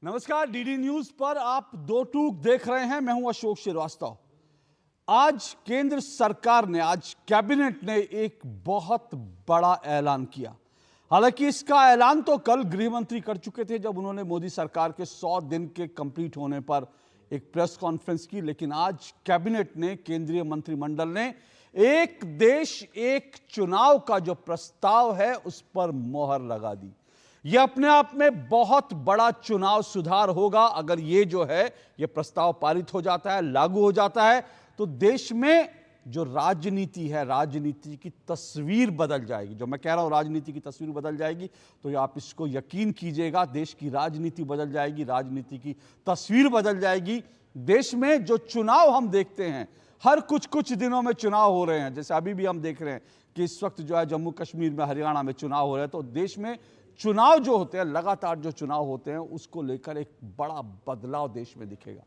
नमस्कार, DD news पर आप दो टूक देख रहे हैं। मैं हूं अशोक श्रीवास्तव। आज केंद्र सरकार ने, आज कैबिनेट ने एक बहुत बड़ा ऐलान किया। हालांकि इसका ऐलान तो कल गृह मंत्री कर चुके थे जब उन्होंने मोदी सरकार के 100 दिन के कंप्लीट होने पर एक प्रेस कॉन्फ्रेंस की। लेकिन आज कैबिनेट ने, केंद्रीय मंत्रिमंडल ने एक देश एक चुनाव का जो प्रस्ताव है उस पर मोहर लगा दी। यह अपने आप में बहुत बड़ा चुनाव सुधार होगा। अगर ये जो है यह प्रस्ताव पारित हो जाता है, लागू हो जाता है, तो देश में जो राजनीति है, राजनीति की तस्वीर बदल जाएगी। जो मैं कह रहा हूं राजनीति की तस्वीर बदल जाएगी, तो आप इसको यकीन कीजिएगा, देश की राजनीति बदल जाएगी, राजनीति की तस्वीर बदल जाएगी। देश में जो चुनाव हम देखते हैं, हर कुछ दिनों में चुनाव हो रहे हैं। जैसे अभी भी हम देख रहे हैं कि इस वक्त जो है जम्मू कश्मीर में, हरियाणा में चुनाव हो रहे हैं। तो देश में चुनाव जो होते हैं, लगातार जो चुनाव होते हैं, उसको लेकर एक बड़ा बदलाव देश में दिखेगा।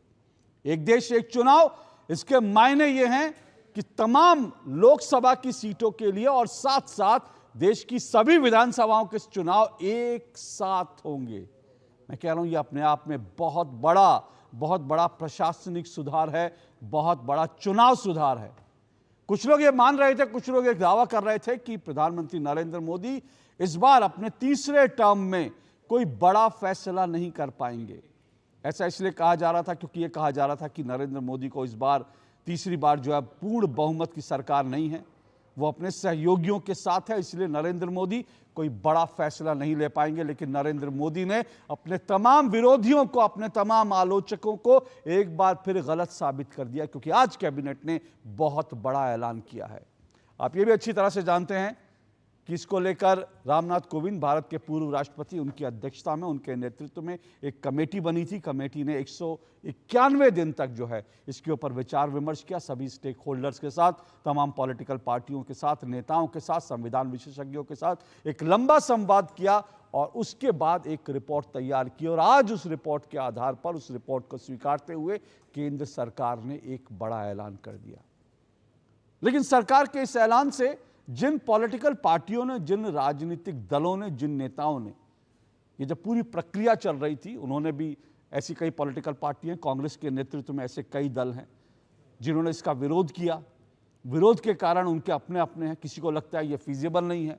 एक देश एक चुनाव, इसके मायने ये हैं कि तमाम लोकसभा की सीटों के लिए और साथ साथ देश की सभी विधानसभाओं के चुनाव एक साथ होंगे। मैं कह रहा हूं ये अपने आप में बहुत बड़ा प्रशासनिक सुधार है, बहुत बड़ा चुनाव सुधार है। कुछ लोग ये मान रहे थे, कुछ लोग एक दावा कर रहे थे कि प्रधानमंत्री नरेंद्र मोदी इस बार अपने तीसरे टर्म में कोई बड़ा फैसला नहीं कर पाएंगे। ऐसा इसलिए कहा जा रहा था क्योंकि यह कहा जा रहा था कि नरेंद्र मोदी को इस बार, तीसरी बार जो है पूर्ण बहुमत की सरकार नहीं है, वो अपने सहयोगियों के साथ है, इसलिए नरेंद्र मोदी कोई बड़ा फैसला नहीं ले पाएंगे। लेकिन नरेंद्र मोदी ने अपने तमाम विरोधियों को, अपने तमाम आलोचकों को एक बार फिर गलत साबित कर दिया, क्योंकि आज कैबिनेट ने बहुत बड़ा ऐलान किया है। आप ये भी अच्छी तरह से जानते हैं कि इसको लेकर रामनाथ कोविंद, भारत के पूर्व राष्ट्रपति, उनकी अध्यक्षता में, उनके नेतृत्व में एक कमेटी बनी थी। कमेटी ने 191 दिन तक जो है इसके ऊपर विचार विमर्श किया, सभी स्टेक होल्डर्स के साथ, तमाम पॉलिटिकल पार्टियों के साथ, नेताओं के साथ, संविधान विशेषज्ञों के साथ एक लंबा संवाद किया और उसके बाद एक रिपोर्ट तैयार की। और आज उस रिपोर्ट के आधार पर, उस रिपोर्ट को स्वीकारते हुए केंद्र सरकार ने एक बड़ा ऐलान कर दिया। लेकिन सरकार के इस ऐलान से जिन पॉलिटिकल पार्टियों ने, जिन राजनीतिक दलों ने, जिन नेताओं ने, ये जब पूरी प्रक्रिया चल रही थी, उन्होंने भी, ऐसी कई पॉलिटिकल पार्टियां, कांग्रेस के नेतृत्व में ऐसे कई दल हैं जिन्होंने इसका विरोध किया। विरोध के कारण उनके अपने अपने हैं। किसी को लगता है ये फीजिबल नहीं है,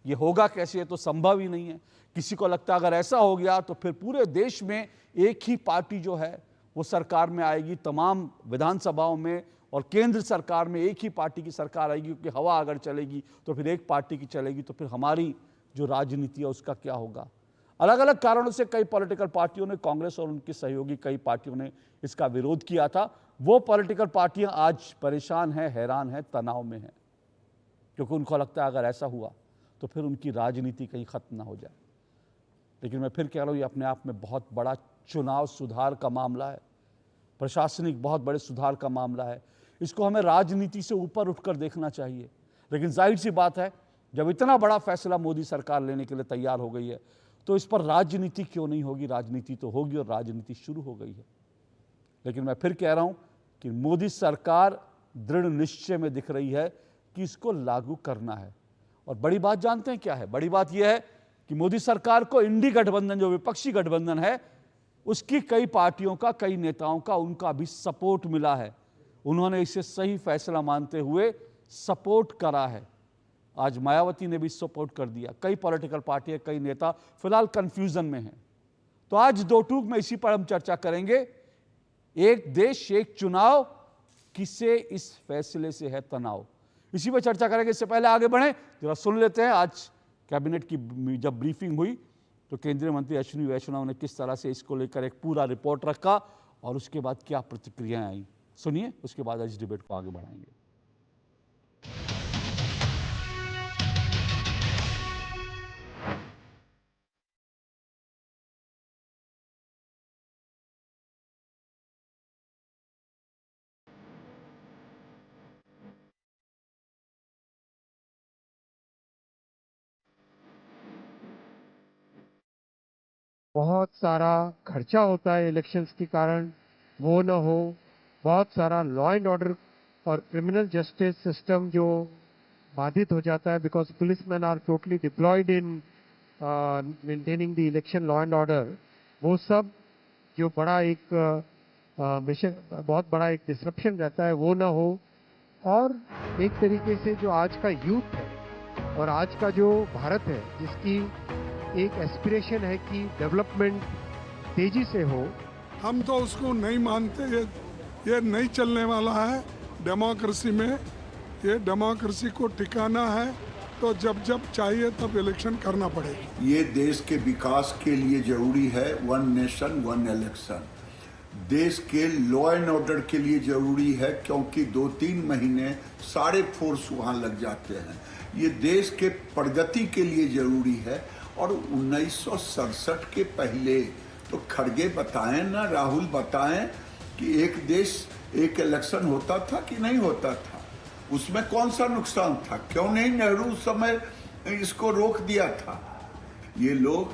ये होगा कैसे, ये तो संभव ही नहीं है। किसी को लगता है अगर ऐसा हो गया तो फिर पूरे देश में एक ही पार्टी जो है वो सरकार में आएगी, तमाम विधानसभाओं में और केंद्र सरकार में एक ही पार्टी की सरकार आएगी, क्योंकि हवा अगर चलेगी तो फिर एक पार्टी की चलेगी, तो फिर हमारी जो राजनीति है उसका क्या होगा। अलग अलग कारणों से कई पॉलिटिकल पार्टियों ने, कांग्रेस और उनकी सहयोगी कई पार्टियों ने इसका विरोध किया था। वो पॉलिटिकल पार्टियां आज परेशान हैं, हैरान हैं, तनाव में हैं, क्योंकि उनको लगता है अगर ऐसा हुआ तो फिर उनकी राजनीति कहीं खत्म ना हो जाए। लेकिन मैं फिर कह रहा हूं, ये अपने आप में बहुत बड़ा चुनाव सुधार का मामला है, प्रशासनिक बहुत बड़े सुधार का मामला है। इसको हमें राजनीति से ऊपर उठकर देखना चाहिए। लेकिन जाहिर सी बात है, जब इतना बड़ा फैसला मोदी सरकार लेने के लिए तैयार हो गई है, तो इस पर राजनीति क्यों नहीं होगी। राजनीति तो होगी और राजनीति शुरू हो गई है। लेकिन मैं फिर कह रहा हूं कि मोदी सरकार दृढ़ निश्चय में दिख रही है कि इसको लागू करना है। और बड़ी बात जानते हैं क्या है? बड़ी बात यह है कि मोदी सरकार को इंडी गठबंधन, जो विपक्षी गठबंधन है, उसकी कई पार्टियों का, कई नेताओं का, उनका भी सपोर्ट मिला है। उन्होंने इसे सही फैसला मानते हुए सपोर्ट करा है। आज मायावती ने भी सपोर्ट कर दिया। कई पॉलिटिकल पार्टियां, कई नेता फिलहाल कंफ्यूजन में हैं। तो आज दो टूक में इसी पर हम चर्चा करेंगे। एक देश एक चुनाव, किसे इस फैसले से है तनाव, इसी पर चर्चा करेंगे। इससे पहले आगे बढ़े, जरा सुन लेते हैं आज कैबिनेट की जब ब्रीफिंग हुई तो केंद्रीय मंत्री अश्विनी वैष्णव ने किस तरह से इसको लेकर एक पूरा रिपोर्ट रखा और उसके बाद क्या प्रतिक्रियाएं आई। सुनिए, उसके बाद इस डिबेट को आगे बढ़ाएंगे। बहुत सारा खर्चा होता है इलेक्शंस के कारण, वो न हो। बहुत सारा लॉ एंड ऑर्डर और क्रिमिनल जस्टिस सिस्टम जो बाधित हो जाता है, because policeman are totally deployed in maintaining the election law and order. वो सब जो बड़ा एक मिशन, बहुत बड़ा एक डिसरप्शन रहता है, वो ना हो। और एक तरीके से जो आज का यूथ है और आज का जो भारत है, जिसकी एक एस्पिरेशन है कि डेवलपमेंट तेजी से हो, हम तो उसको नहीं मानते। ये नहीं चलने वाला है डेमोक्रेसी में। ये डेमोक्रेसी को टिकाना है तो जब जब चाहिए तब इलेक्शन करना पड़ेगा। ये देश के विकास के लिए जरूरी है वन नेशन वन इलेक्शन। देश के लॉ एंड ऑर्डर के लिए जरूरी है, क्योंकि 2-3 महीने सारे फोर्स वहाँ लग जाते हैं। ये देश के प्रगति के लिए जरूरी है। और 1967 के पहले तो खड़गे बताएं ना, राहुल बताएं कि एक देश एक इलेक्शन होता था कि नहीं होता था? उसमें कौन सा नुकसान था? क्यों नहीं नेहरू उस समय इसको रोक दिया था? ये लोग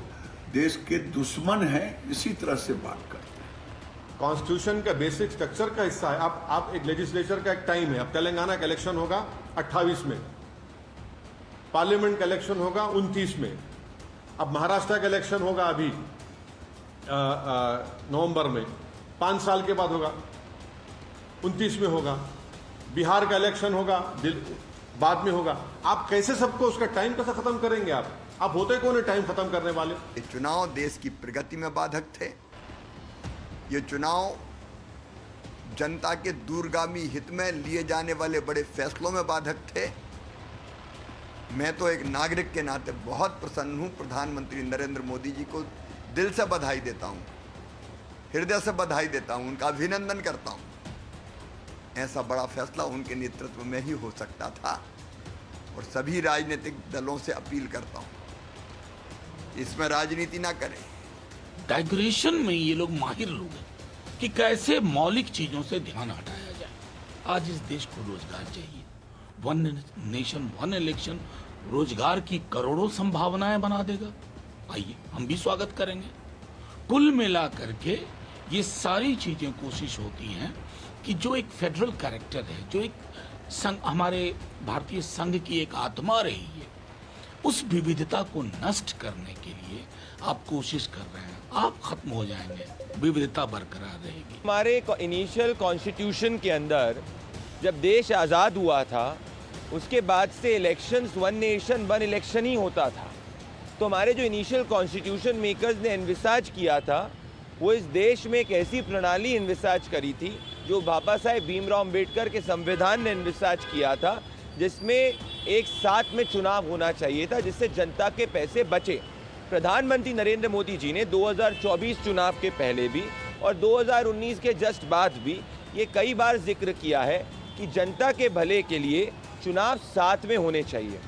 देश के दुश्मन हैं, इसी तरह से बात करते हैं। कॉन्स्टिट्यूशन का बेसिक स्ट्रक्चर का हिस्सा है। आप एक लेजिस्लेचर का एक टाइम है। अब तेलंगाना का इलेक्शन होगा 28 में, पार्लियामेंट का इलेक्शन होगा 29 में, अब महाराष्ट्र का इलेक्शन होगा अभी नवंबर में, 5 साल के बाद होगा, 29 में होगा, बिहार का इलेक्शन होगा बाद में होगा। आप कैसे सबको उसका टाइम कैसे खत्म करेंगे? आप होते कौन है टाइम खत्म करने वाले? ये चुनाव देश की प्रगति में बाधक थे। ये चुनाव जनता के दूरगामी हित में लिए जाने वाले बड़े फैसलों में बाधक थे। मैं तो एक नागरिक के नाते बहुत प्रसन्न हूं। प्रधानमंत्री नरेंद्र मोदी जी को दिल से बधाई देता हूं, हृदय से बधाई देता हूं, उनका अभिनंदन करता हूं। ऐसा बड़ा फैसला उनके नेतृत्व में ही हो सकता था। और सभी राजनीतिक दलों से अपील करता हूं, इसमें राजनीति ना करें। डाइग्रेशन में ये लोग माहिर लोग हैं कि कैसे मौलिक चीजों से ध्यान हटाया जाए। आज इस देश को रोजगार चाहिए। वन नेशन वन इलेक्शन रोजगार की करोड़ों संभावनाएं बना देगा। आइए हम भी स्वागत करेंगे। कुल मिला करके ये सारी चीजें कोशिश होती हैं कि जो एक फेडरल कैरेक्टर है, जो एक संघ, हमारे भारतीय संघ की एक आत्मा रही है, उस विविधता को नष्ट करने के लिए आप कोशिश कर रहे हैं। आप खत्म हो जाएंगे, विविधता बरकरार रहेगी। हमारे इनिशियल कॉन्स्टिट्यूशन के अंदर जब देश आज़ाद हुआ था, उसके बाद से elections one nation one election ही होता था। तो हमारे जो इनिशियल कॉन्स्टिट्यूशन मेकर्स ने एनविसाज किया था, वो इस देश में एक ऐसी प्रणाली एनविसाज करी थी जो बाबा साहेब भीमराव अंबेडकर के संविधान ने एनविसाज किया था, जिसमें एक साथ में चुनाव होना चाहिए था, जिससे जनता के पैसे बचे। प्रधानमंत्री नरेंद्र मोदी जी ने 2024 चुनाव के पहले भी और 2019 के जस्ट बाद भी ये कई बार जिक्र किया है कि जनता के भले के लिए चुनाव साथ में होने चाहिए।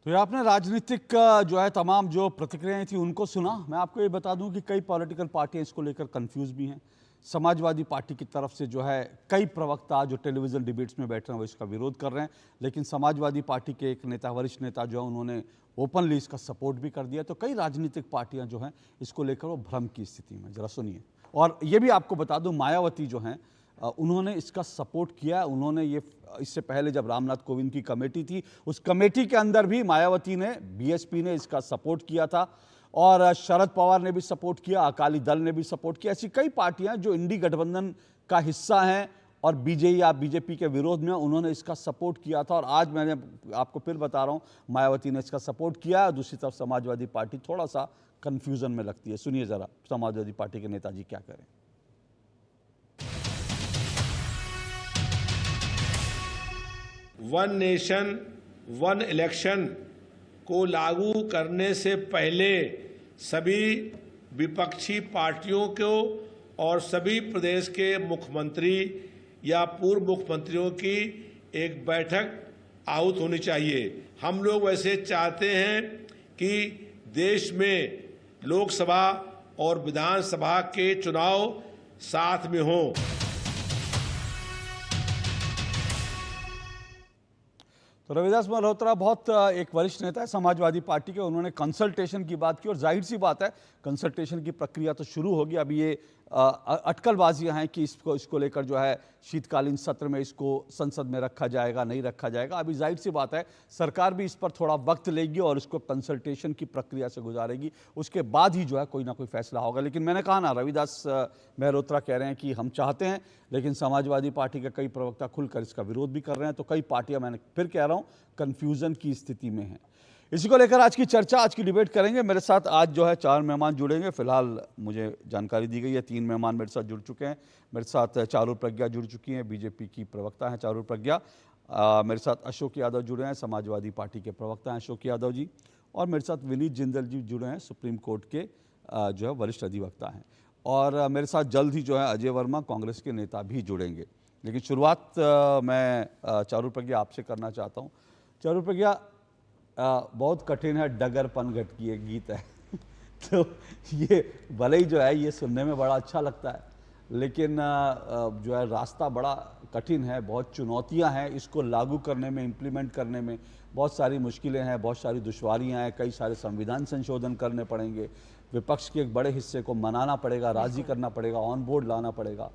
तो ये आपने राजनीतिक जो है तमाम जो प्रतिक्रियाएं थी उनको सुना। मैं आपको ये बता दूं कि कई पॉलिटिकल पार्टियां इसको लेकर कंफ्यूज भी हैं। समाजवादी पार्टी की तरफ से जो है कई प्रवक्ता जो टेलीविज़न डिबेट्स में बैठ रहे हैं वो इसका विरोध कर रहे हैं, लेकिन समाजवादी पार्टी के एक नेता, वरिष्ठ नेता जो है, उन्होंने ओपनली इसका सपोर्ट भी कर दिया। तो कई राजनीतिक पार्टियां जो हैं इसको लेकर वो भ्रम की स्थिति में। ज़रा सुनिए। और ये भी आपको बता दूं, मायावती जो हैं उन्होंने इसका सपोर्ट किया। उन्होंने ये इससे पहले जब रामनाथ कोविंद की कमेटी थी, उस कमेटी के अंदर भी मायावती ने, बीएसपी ने इसका सपोर्ट किया था और शरद पवार ने भी सपोर्ट किया, अकाली दल ने भी सपोर्ट किया। ऐसी कई पार्टियां जो इंडी गठबंधन का हिस्सा हैं और बीजेपी के विरोध में, उन्होंने इसका सपोर्ट किया था। और आज मैंने आपको फिर बता रहा हूं, मायावती ने इसका सपोर्ट किया। दूसरी तरफ समाजवादी पार्टी थोड़ा सा कंफ्यूजन में लगती है। सुनिए जरा समाजवादी पार्टी के नेताजी क्या करें। वन नेशन वन इलेक्शन को लागू करने से पहले सभी विपक्षी पार्टियों को और सभी प्रदेश के मुख्यमंत्री या पूर्व मुख्यमंत्रियों की एक बैठक आहूत होनी चाहिए। हम लोग वैसे चाहते हैं कि देश में लोकसभा और विधानसभा के चुनाव साथ में हों। तो रविदास मल्होत्रा बहुत एक वरिष्ठ नेता है समाजवादी पार्टी के। उन्होंने कंसल्टेशन की बात की और जाहिर सी बात है कंसल्टेशन की प्रक्रिया तो शुरू होगी। अभी ये अटकलबाजियां हैं कि इसको लेकर जो है शीतकालीन सत्र में इसको संसद में रखा जाएगा नहीं रखा जाएगा। अभी जाहिर सी बात है सरकार भी इस पर थोड़ा वक्त लेगी और इसको कंसल्टेशन की प्रक्रिया से गुजारेगी, उसके बाद ही जो है कोई ना कोई फैसला होगा। लेकिन मैंने कहा ना, रविदास मेहरोत्रा कह रहे हैं कि हम चाहते हैं, लेकिन समाजवादी पार्टी के कई प्रवक्ता खुलकर इसका विरोध भी कर रहे हैं। तो कई पार्टियां, मैंने फिर कह रहा हूं, कन्फ्यूजन की स्थिति में हैं। इसी को लेकर आज की चर्चा, आज की डिबेट करेंगे। मेरे साथ आज जो है 4 मेहमान जुड़ेंगे। फिलहाल मुझे जानकारी दी गई है 3 मेहमान मेरे साथ जुड़ चुके हैं। मेरे साथ चारू प्रज्ञा जुड़ चुकी हैं, बीजेपी की प्रवक्ता हैं चारू प्रज्ञा। मेरे साथ अशोक यादव जुड़े हैं, समाजवादी पार्टी के प्रवक्ता हैं अशोक यादव जी। और मेरे साथ विनीत जिंदल जी जुड़े हैं, सुप्रीम कोर्ट के जो है वरिष्ठ अधिवक्ता हैं। और मेरे साथ जल्द ही जो है अजय वर्मा, कांग्रेस के नेता भी जुड़ेंगे। लेकिन शुरुआत मैं चारू प्रज्ञा आपसे करना चाहता हूँ। चारू प्रज्ञा, बहुत कठिन है, डगरपन घट की एक गीत है तो ये भले ही जो है ये सुनने में बड़ा अच्छा लगता है, लेकिन जो है रास्ता बड़ा कठिन है, बहुत चुनौतियां हैं इसको लागू करने में, इम्प्लीमेंट करने में बहुत सारी मुश्किलें हैं, बहुत सारी दुश्वारियां हैं, कई सारे संविधान संशोधन करने पड़ेंगे, विपक्ष के एक बड़े हिस्से को मनाना पड़ेगा, राजी करना पड़ेगा, ऑन बोर्ड लाना पड़ेगा।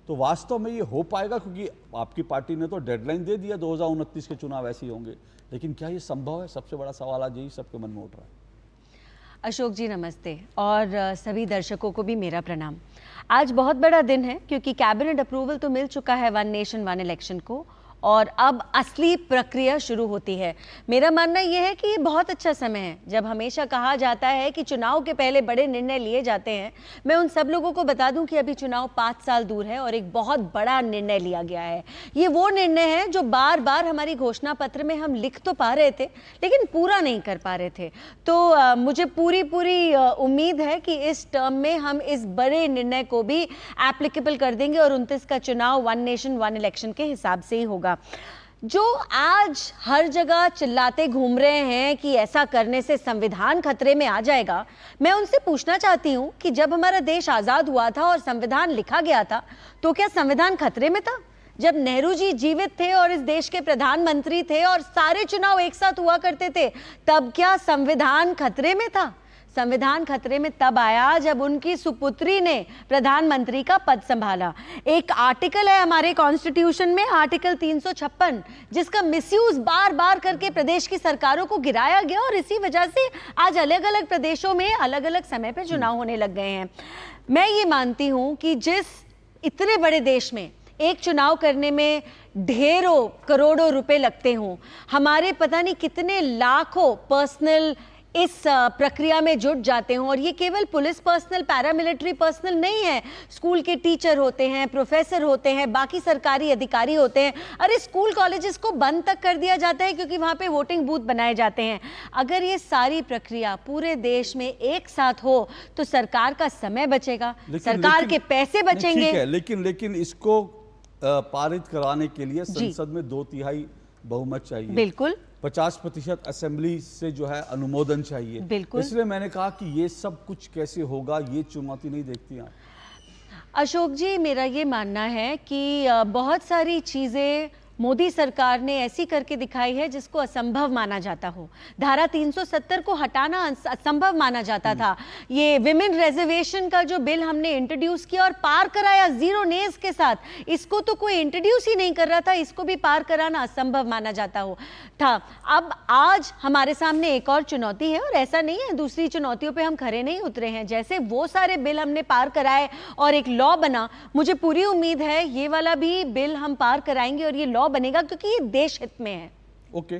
तो वास्तव में ये हो पाएगा? क्योंकि आपकी पार्टी ने तो डेडलाइन दे दिया, 2029 के चुनाव ऐसे ही होंगे, लेकिन क्या ये संभव है? सबसे बड़ा सवाल आज यही सबके मन में उठ रहा है। अशोक जी नमस्ते, और सभी दर्शकों को भी मेरा प्रणाम। आज बहुत बड़ा दिन है क्योंकि कैबिनेट अप्रूवल तो मिल चुका है वन नेशन वन इलेक्शन को, और अब असली प्रक्रिया शुरू होती है। मेरा मानना यह है कि ये बहुत अच्छा समय है। जब हमेशा कहा जाता है कि चुनाव के पहले बड़े निर्णय लिए जाते हैं, मैं उन सब लोगों को बता दूं कि अभी चुनाव 5 साल दूर है और एक बहुत बड़ा निर्णय लिया गया है। ये वो निर्णय है जो बार बार हमारी घोषणा पत्र में हम लिख तो पा रहे थे लेकिन पूरा नहीं कर पा रहे थे। तो मुझे पूरी उम्मीद है कि इस टर्म में हम इस बड़े निर्णय को भी एप्लीकेबल कर देंगे और 29 का चुनाव वन नेशन वन इलेक्शन के हिसाब से ही होगा। जो आज हर जगह चिल्लाते घूम रहे हैं कि ऐसा करने से संविधान खतरे में आ जाएगा, मैं उनसे पूछना चाहती हूं कि जब हमारा देश आजाद हुआ था और संविधान लिखा गया था, तो क्या संविधान खतरे में था? जब नेहरू जी जीवित थे और इस देश के प्रधानमंत्री थे और सारे चुनाव एक साथ हुआ करते थे, तब क्या संविधान खतरे में था? संविधान खतरे में तब आया जब उनकी सुपुत्री ने प्रधानमंत्री का पद संभाला। एक आर्टिकल है हमारे कॉन्स्टिट्यूशन में, आर्टिकल 356, जिसका मिसयूज बार बार करके प्रदेश की सरकारों को गिराया गया और इसी वजह से आज अलग अलग प्रदेशों में अलग अलग समय पे चुनाव होने लग गए हैं। मैं ये मानती हूं कि जिस इतने बड़े देश में एक चुनाव करने में ढेरों करोड़ों रुपए लगते हों, हमारे पता नहीं कितने लाखों पर्सनल इस प्रक्रिया में जुट जाते हों, और ये केवल पुलिस पर्सनल, पैरामिलिट्री पर्सनल नहीं है, स्कूल के टीचर होते हैं, प्रोफेसर होते हैं, बाकी सरकारी अधिकारी होते हैं। अरे स्कूल कॉलेजेस को बंद तक कर दिया जाता है क्योंकि वहाँ पे वोटिंग बूथ बनाए जाते हैं। अगर ये सारी प्रक्रिया पूरे देश में एक साथ हो तो सरकार का समय बचेगा, सरकार के पैसे बचेंगे। लेकिन इसको पारित कराने के लिए संसद में 2/3 बहुमत चाहिए। बिल्कुल, 50% असेंबली से जो है अनुमोदन चाहिए। बिल्कुल, इसलिए मैंने कहा कि ये सब कुछ कैसे होगा, ये चुनौती नहीं देखती आप? अशोक जी, मेरा ये मानना है कि बहुत सारी चीज़ें मोदी सरकार ने ऐसी करके दिखाई है जिसको असंभव माना जाता हो। धारा 370 को हटाना असंभव माना जाता था। ये विमेन रिजर्वेशन का जो बिल हमने इंट्रोड्यूस किया और पार कराया जीरो नेज के साथ, इसको तो कोई इंट्रोड्यूस ही नहीं कर रहा था, इसको भी पार कराना असंभव माना जाता था। अब आज हमारे सामने एक और चुनौती है, और ऐसा नहीं है दूसरी चुनौतियों पे हम खरे नहीं उतरे हैं। जैसे वो सारे बिल हमने पार कराए और एक लॉ बना, मुझे पूरी उम्मीद है ये वाला भी बिल हम पार कराएंगे और ये लॉ बनेगा, क्योंकि ये देश हित में है। ओके,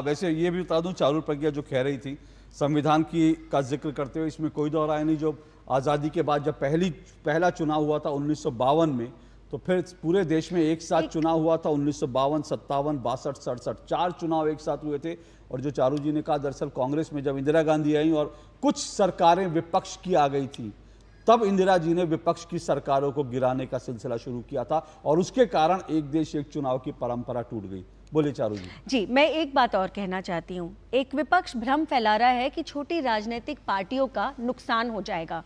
वैसे ये भी बता दूं, चारू प्रज्ञा जो कह रही थी संविधान का जिक्र करते हुए, इसमें कोई दो राय नहीं। जो आज़ादी के बाद जब पहला चुनाव हुआ था 1952 में, तो फिर पूरे देश में एक साथ चुनाव हुआ था 1952, 57, 62, 67, 4 चुनाव एक साथ हुए थे। और जो चारू जी ने कहा, दरअसल कांग्रेस में जब इंदिरा गांधी आई और कुछ सरकारें विपक्ष की आ गई थी, तब इंदिरा जी ने विपक्ष की सरकारों को गिराने का सिलसिला शुरू किया था और उसके कारण एक देश एक चुनाव की परंपरा टूट गई। बोलिए चारू जी। जी, मैं एक बात और कहना चाहती हूँ। एक विपक्ष भ्रम फैला रहा है कि छोटी राजनीतिक पार्टियों का नुकसान हो जाएगा।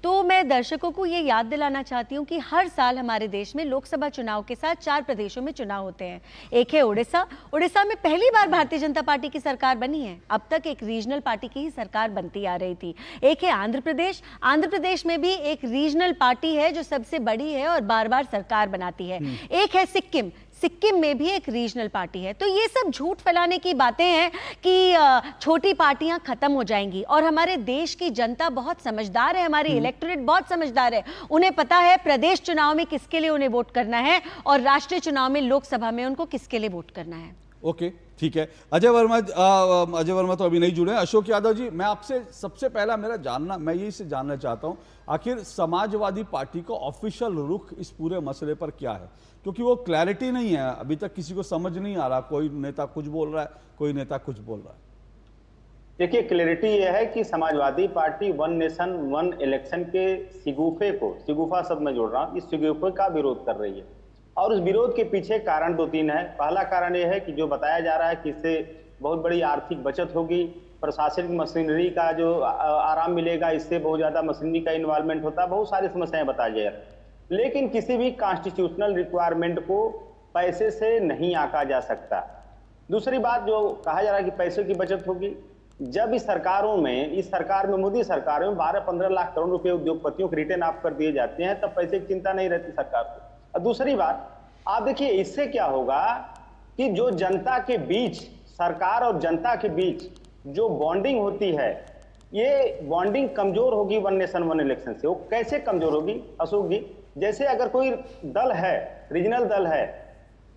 तो मैं दर्शकों को ये याद दिलाना चाहती हूँ कि हर साल हमारे देश में लोकसभा चुनाव के साथ 4 प्रदेशों में चुनाव होते हैं। एक है उड़ीसा। उड़ीसा में पहली बार भारतीय जनता पार्टी की सरकार बनी है। अब तक एक रीजनल पार्टी की ही सरकार बनती आ रही थी। एक है आंध्र प्रदेश। आंध्र प्रदेश में भी एक रीजनल पार्टी है जो सबसे बड़ी है और बार बार सरकार बनाती है। एक है सिक्किम। सिक्किम में भी एक रीजनल पार्टी है। तो ये सब झूठ फैलाने की बातें हैं कि छोटी पार्टियां खत्म हो जाएंगी। और हमारे देश की जनता बहुत समझदार है, हमारी इलेक्टोरेट बहुत समझदार है। उन्हें पता है प्रदेश चुनाव में किसके लिए उन्हें वोट करना है और राष्ट्रीय चुनाव में लोकसभा में उनको किसके लिए वोट करना है। ओके, ठीक है। अजय वर्मा तो अभी नहीं जुड़े। अशोक यादव जी, मैं आपसे सबसे पहला मैं यही से जानना चाहता हूं, आखिर समाजवादी पार्टी का ऑफिशियल रुख इस पूरे मसले पर क्या है? क्योंकि वो क्लैरिटी नहीं है, अभी तक किसी को समझ नहीं आ रहा। कोई नेता कुछ बोल रहा है, कोई नेता कुछ बोल रहा है। देखिए, क्लैरिटी यह है कि Samajwadi party one nation one election के सिगुफा शब्द में जोड़ रहा हूं, इस सिगुफे का विरोध कर रही है। और उस विरोध के पीछे कारण 2-3 है। पहला कारण यह है कि जो बताया जा रहा है कि इससे बहुत बड़ी आर्थिक बचत होगी, प्रशासनिक मशीनरी का जो आराम मिलेगा, इससे बहुत ज्यादा मशीनरी का इन्वॉल्वमेंट होता है, बहुत सारी समस्याएं बताई जा रही है। लेकिन किसी भी कॉन्स्टिट्यूशनल रिक्वायरमेंट को पैसे से नहीं आंका जा सकता। दूसरी बात जो कहा जा रहा है कि पैसे की बचत होगी, जब इस सरकार में मोदी सरकार में 12-15 लाख करोड़ रुपए उद्योगपतियों को रिटर्न ऑफ कर दिए जाते हैं, तब पैसे की चिंता नहीं रहती सरकार को। और दूसरी बात आप देखिए, इससे क्या होगा कि जो जनता के बीच, सरकार और जनता के बीच जो बॉन्डिंग होती है, ये बॉन्डिंग कमजोर होगी वन नेशन वन इलेक्शन से। वो कैसे कमजोर होगी अशोक जी? जैसे अगर कोई दल है, रीजनल दल है,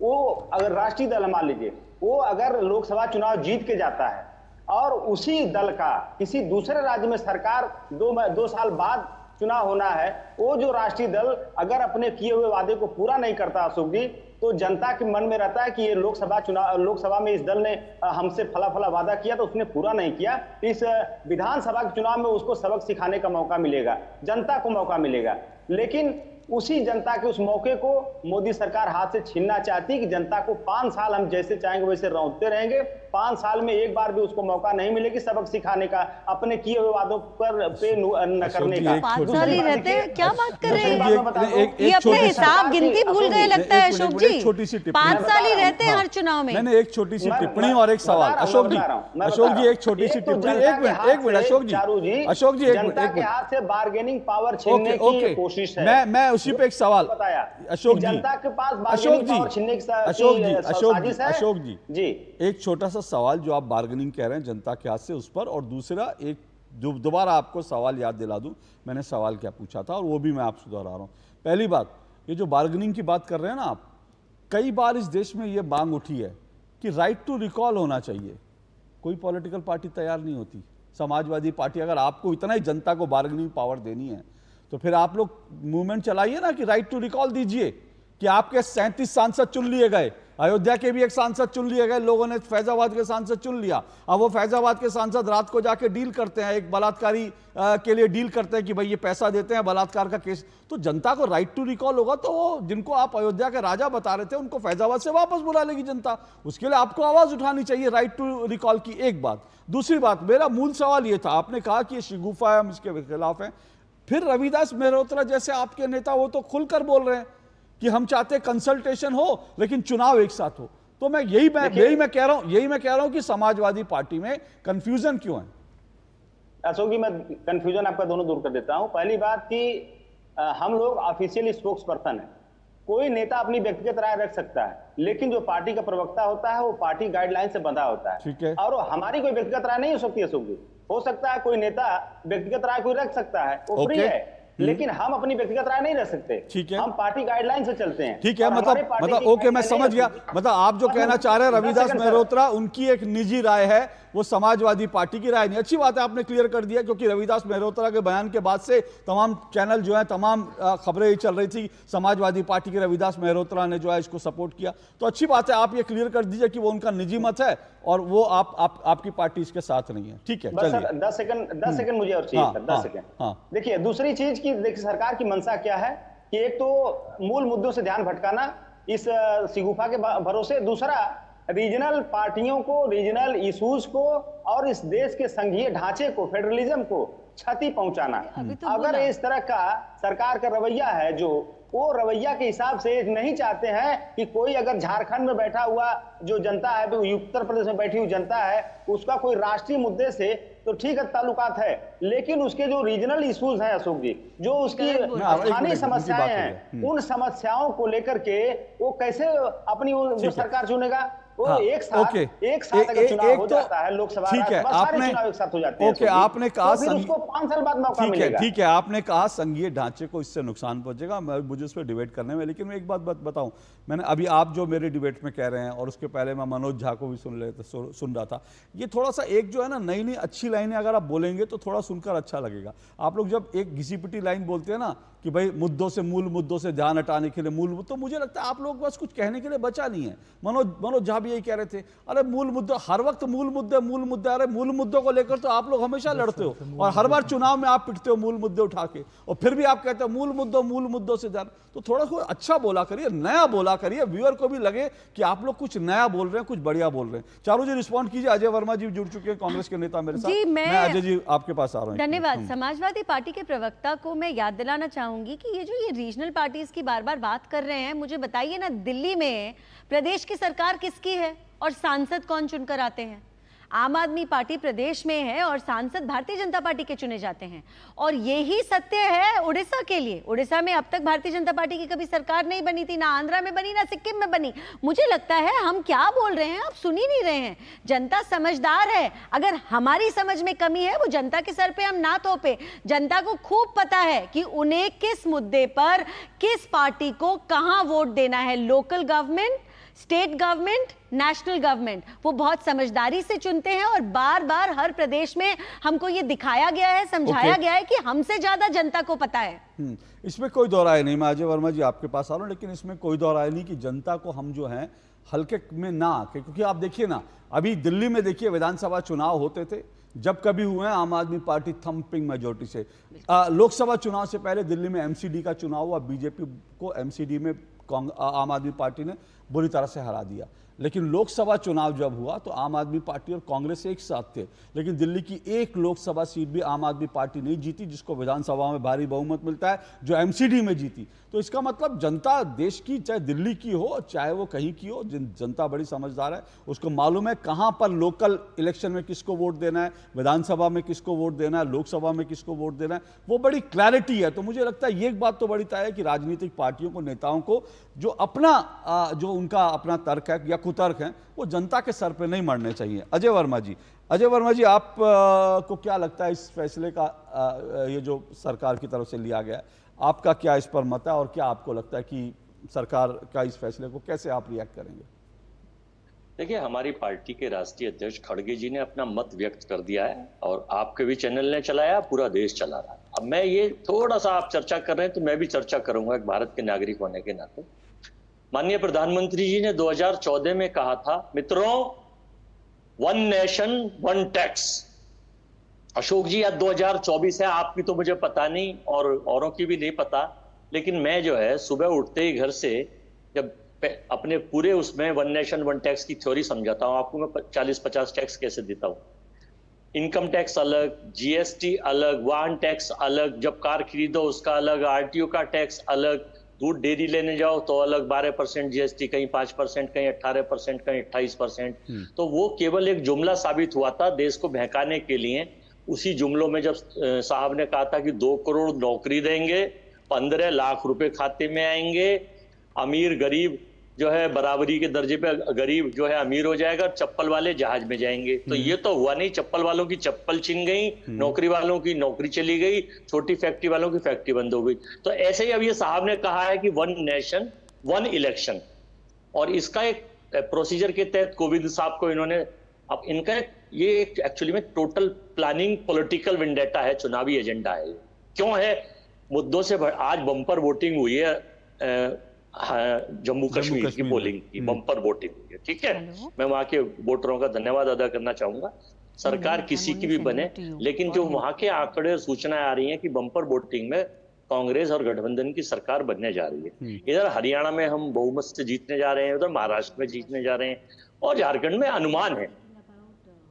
वो अगर राष्ट्रीय दल मान लीजिए, वो अगर लोकसभा चुनाव जीत के जाता है और उसी दल का किसी दूसरे राज्य में सरकार 2 साल बाद चुनाव होना है, वो जो राष्ट्रीय दल अगर अपने किए हुए वादे को पूरा नहीं करता अशोक जी, तो जनता के मन में रहता है कि ये लोकसभा में इस दल ने हमसे फला वादा किया तो उसने पूरा नहीं किया। इस विधानसभा के चुनाव में उसको सबक सिखाने का मौका मिलेगा, जनता को मौका मिलेगा। लेकिन उसी जनता के उस मौके को मोदी सरकार हाथ से छीनना चाहती है कि जनता को 5 साल हम जैसे चाहेंगे वैसे रौंदते रहेंगे। 5 साल में एक बार भी उसको मौका नहीं मिलेगी सबक सिखाने का, अपने किए हुए वादों पे न करने का। 5 साल ही रहते हैं, क्या बात कर रहे हैं? ये अपने हिसाब गिनती भूल गए लगता है अशोक जी। 5 साल ही रहते हैं हर चुनाव में। मैंने एक छोटी सी टिप्पणी और एक सवाल। अशोक जी एक छोटी सी टिप्पणी, एक मिनट अशोक जी, जनता के हाथ से बार्गेनिंग पावर छीनने की कोशिश है। मैं उसी पे एक सवाल बताया अशोक जी, जनता के पास बार्गेनिंग पावर छीनने की अशोक जी एक छोटा सा सवाल जो आप बार्गेनिंग कह रहे हैं जनता के हाथ से, उस पर, और दूसरा एक जो दोबारा आपको सवाल याद दिला दूं, मैंने सवाल क्या पूछा था और वो भी मैं आपसे दोहरा रहा हूं। पहली बात, ये जो बार्गेनिंग की बात कर रहे हैं ना आप, कई बार इस देश में ये मांग उठी है कि राइट टू रिकॉल होना चाहिए। कोई पॉलिटिकल पार्टी तैयार नहीं होती। समाजवादी पार्टी अगर आपको इतना ही जनता को बार्गेनिंग पावर देनी है तो फिर आप लोग मूवमेंट चलाइए ना कि राइट टू रिकॉल दीजिए कि आपके 37 सांसद चुन लिए गए, अयोध्या के भी एक सांसद चुन लिए गए, लोगों ने फैजाबाद के सांसद चुन लिया। अब वो फैजाबाद के सांसद रात को जाके डील करते हैं, एक बलात्कारी के लिए डील करते हैं कि भाई ये पैसा देते हैं, बलात्कार का केस। तो जनता को राइट टू रिकॉल होगा तो वो जिनको आप अयोध्या के राजा बता रहे थे उनको फैजाबाद से वापस बुला लेगी जनता। उसके लिए आपको आवाज उठानी चाहिए राइट टू रिकॉल की। एक बात। दूसरी बात, मेरा मूल सवाल ये था, आपने कहा कि ये शिगुफा है, हम इसके खिलाफ हैं। फिर रविदास मेहरोत्रा जैसे आपके नेता वो तो खुलकर बोल रहे हैं कि हम चाहते हैं कंसल्टेशन हो लेकिन चुनाव एक साथ हो। तो मैं यही मैं कह रहा हूं कि समाजवादी पार्टी में कंफ्यूजन क्यों है? अशोक जी, मैं कंफ्यूजन आपका दोनों दूर कर देता हूं। पहली बात कि हम लोग ऑफिशियली स्पोक्स पर्सन है। कोई नेता अपनी व्यक्तिगत राय रख सकता है, लेकिन जो पार्टी का प्रवक्ता होता है वो पार्टी गाइडलाइन से बंधा होता है। ठीक है। और हमारी कोई व्यक्तिगत राय नहीं हो सकती अशोक जी। हो सकता है कोई नेता व्यक्तिगत राय कोई रख सकता है, वो फ्री है, लेकिन हम अपनी व्यक्तिगत राय नहीं रख सकते। ठीक है, हम पार्टी गाइडलाइन से चलते हैं। ठीक है, मतलब ओके, मैं समझ गया। मतलब आप जो कहना चाह रहे हैं रविदास मेहरोत्रा उनकी एक निजी राय है, वो समाजवादी पार्टी की राय नहीं। अच्छी बात है, आपने क्लियर कर दिया, क्योंकि रविदास मेहरोत्रा के बयान के बाद से तमाम चैनल जो है, तमाम खबरें चल रही थी समाजवादी पार्टी के रविदास मेहरोत्रा ने जो है इसको सपोर्ट किया। तो अच्छी बात है, आप ये क्लियर कर दीजिए कि वो उनका निजी मत है और वो आपकी पार्टी इसके साथ नहीं है। ठीक है, चलिए 10 सेकंड मुझे और चाहिए। 10 सेकंड। देखिए, दूसरी चीज की देखिए सरकार की मंशा क्या है कि एक तो मूल मुद्दों से ध्यान भटकाना इस शिगुफा के भरोसे, दूसरा रीजनल पार्टियों को, रीजनल इश्यूज को और इस देश के संघीय ढांचे को, फेडरलिज्म को क्षति पहुंचाना। अगर इस तरह का सरकार का रवैया है, जो वो रवैया के हिसाब से नहीं चाहते हैं कि कोई अगर झारखंड में बैठा हुआ जो जनता है, उत्तर प्रदेश में बैठी हुई जनता है, उसका कोई राष्ट्रीय मुद्दे से तो ठीक है ताल्लुकात है, लेकिन उसके जो रीजनल इश्यूज हैं अशोक जी, जो उसकी स्थानीय समस्याएं हैं, उन समस्याओं को लेकर के वो कैसे अपनी जो सरकार चुनेगा? वो एक साथ अगर चुनाव हो जाता है लोकसभा, ठीक है, आपने चुनाव एक साथ हो जाते हैं, ओके, आपने कहा तो फिर उसको 5 साल बाद मौका मिलेगा। ठीक है, आपने कहा संघीय ढांचे को इससे नुकसान पहुंचेगा, मुझे इस पर डिबेट करने में, लेकिन मैं एक बात बताऊं, मैंने अभी आप जो मेरे डिबेट में कह रहे हैं और उसके पहले मैं मनोज झा को भी सुन रहा था, ये थोड़ा सा एक जो है ना नई अच्छी लाइनें अगर आप बोलेंगे तो थोड़ा सुनकर अच्छा लगेगा। आप लोग जब एक घिसी पिटी लाइन बोलते हैं ना कि भाई मुद्दों से, मूल मुद्दों से ध्यान हटाने के लिए तो मुझे लगता है आप लोग बस कुछ कहने के लिए बचा नहीं है। मनोज झा भी यही कह रहे थे, अरे मूल मुद्दे, हर वक्त मूल मुद्दे, अरे मूल मुद्दों को लेकर तो आप लोग हमेशा लड़ते हो और हर बार चुनाव में आप पिटते हो मूल मुद्दे उठा के, और फिर भी आप कहते हो मूल मुद्दों से ध्यान। तो थोड़ा सा अच्छा बोला करिए, नया बोला करिए, व्यूअर को भी लगे कि आप लोग कुछ नया बोल रहे हैं, कुछ बढ़िया बोल रहे हैं। चारू जी रिस्पॉन्ड कीजिए। अजय वर्मा जी जुड़ चुके हैं, कांग्रेस के नेता मेरे साथ। मैं अजय जी आपके पास आ रहा हूँ। धन्यवाद। समाजवादी पार्टी के प्रवक्ता को मैं याद दिलाना चाहूंगी कि ये जो रीजनल पार्टीज की बार बार बात कर रहे हैं, मुझे बताइए ना, दिल्ली में प्रदेश की सरकार किसकी है और सांसद कौन चुनकर आते हैं? आम आदमी पार्टी प्रदेश में है और सांसद भारतीय जनता पार्टी के चुने जाते हैं। और यही सत्य है उड़ीसा के लिए। उड़ीसा में अब तक भारतीय जनता पार्टी की कभी सरकार नहीं बनी थी, ना आंध्रा में बनी, ना सिक्किम में बनी। मुझे लगता है हम क्या बोल रहे हैं आप सुन ही नहीं रहे हैं। जनता समझदार है, अगर हमारी समझ में कमी है वो जनता के सर पे हम ना थोपे। जनता को खूब पता है कि उन्हें किस मुद्दे पर किस पार्टी को कहां वोट देना है। Local government, state government, national government, वो बहुत समझदारी से चुनते हैं और बार बार हर प्रदेश में हमको ये दिखाया गया है, समझाया गया है कि हमसे ज्यादा जनता को पता है। इसमें कोई दो राय नहीं। मैं अजय वर्मा जी आपके पास आ रहा हूं, लेकिन इसमें कोई दो राय नहीं कि जनता को हम जो है हल्के में ना आके, क्योंकि आप देखिए ना, अभी दिल्ली में देखिए विधानसभा चुनाव होते थे, जब कभी हुए हैं आम आदमी पार्टी थंपिंग मेजोरिटी से। लोकसभा चुनाव से पहले दिल्ली में एमसीडी का चुनाव हुआ, बीजेपी को एमसीडी में आम आदमी पार्टी ने बुरी तरह से हरा दिया। लेकिन लोकसभा चुनाव जब हुआ तो आम आदमी पार्टी और कांग्रेस एक साथ थे, लेकिन दिल्ली की एक लोकसभा सीट भी आम आदमी पार्टी नहीं जीती, जिसको विधानसभा में भारी बहुमत मिलता है, जो एमसीडी में जीती। तो इसका मतलब जनता देश की, चाहे दिल्ली की हो चाहे वो कहीं की हो, जनता बड़ी समझदार है, उसको मालूम है कहां पर लोकल इलेक्शन में किसको वोट देना है, विधानसभा में किसको वोट देना है, लोकसभा में किसको वोट देना है, वो बड़ी क्लैरिटी है। तो मुझे लगता है ये एक बात तो बड़ी तय है कि राजनीतिक पार्टियों को, नेताओं को जो अपना जो उनका अपना तर्क है या कुतर्क है, वो जनता के सर पे नहीं मरने चाहिए। अजय वर्मा जी आप को क्या लगता है इस फैसले का, ये जो सरकार की तरफ से लिया गया, आपका क्या इस पर मत है और क्या आपको लगता है कि सरकार का इस फैसले को कैसे आप रिएक्ट करेंगे? देखिए, हमारी पार्टी के राष्ट्रीय अध्यक्ष खड़गे जी ने अपना मत व्यक्त कर दिया है और आपके भी चैनल ने चलाया, पूरा देश चला रहा है। अब मैं ये थोड़ा सा आप चर्चा कर रहे हैं तो मैं भी चर्चा करूंगा एक भारत के नागरिक होने के नाते। माननीय प्रधानमंत्री जी ने 2014 में कहा था, मित्रों, one nation one tax. Ashok ji, आज 2024 है, आपकी तो मुझे पता नहीं और औरों की भी नहीं पता, लेकिन मैं जो है सुबह उठते ही घर से जब अपने पूरे उसमें वन नेशन वन टैक्स की थ्योरी समझाता हूं आपको, मैं 40-50 टैक्स कैसे देता हूं। इनकम टैक्स अलग, जीएसटी अलग, वाहन टैक्स अलग, जब कार खरीदो उसका अलग, आरटीओ का टैक्स अलग, दूध डेयरी लेने जाओ तो अलग 12% जीएसटी, कहीं 5%, कहीं 18%, कहीं 28%। तो वो केवल एक जुमला साबित हुआ था देश को बहकाने के लिए। उसी जुमलों में जब साहब ने कहा था कि 2 करोड़ नौकरी देंगे, 15 लाख रुपए खाते में आएंगे, अमीर गरीब जो है बराबरी के दर्जे पे, गरीब जो है अमीर हो जाएगा, चप्पल वाले जहाज में जाएंगे। तो ये तो हुआ नहीं, चप्पल वालों की चप्पल छिन गई, नौकरी वालों की नौकरी चली गई, छोटी फैक्ट्री वालों की फैक्ट्री बंद हो गई। तो ऐसे ही अब ये साहब ने कहा है कि वन नेशन वन इलेक्शन, और इसका एक प्रोसीजर के तहत कोविंद साहब को इन्होंने, अब इनका ये एक एक्चुअली में टोटल प्लानिंग पॉलिटिकल विंडेटा है, चुनावी एजेंडा है। क्यों है? मुद्दों से आज बम्पर वोटिंग हुई है जम्मू कश्मीर की पोलिंग की, बम्पर वोटिंग हुई है, ठीक है। मैं वहां के वोटरों का धन्यवाद अदा करना चाहूंगा। सरकार किसी की भी बने, लेकिन जो वहां के आंकड़े और सूचनाएं आ रही हैं कि बम्पर वोटिंग में कांग्रेस और गठबंधन की सरकार बनने जा रही है। इधर हरियाणा में हम बहुमत से जीतने जा रहे हैं, उधर महाराष्ट्र में जीतने जा रहे हैं, और झारखंड में अनुमान है।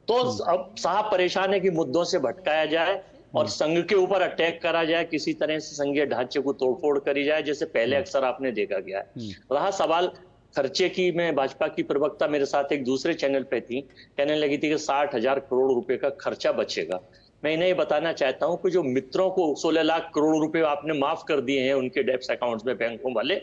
तो अब साहब परेशान है कि मुद्दों से भटकाया जाए और संघ के ऊपर अटैक करा जाए, किसी तरह से संघीय ढांचे को तोड़फोड़ करी जाए, जैसे पहले अक्सर आपने देखा गया है। रहा सवाल खर्चे की, मैं भाजपा की प्रवक्ता मेरे साथ एक दूसरे चैनल पे थी, कहने लगी थी कि 60,000 करोड़ रुपए का खर्चा बचेगा। मैं इन्हें बताना चाहता हूं कि जो मित्रों को 16 लाख करोड़ रुपए आपने माफ कर दिए हैं उनके डेप्स अकाउंट्स में बैंकों वाले,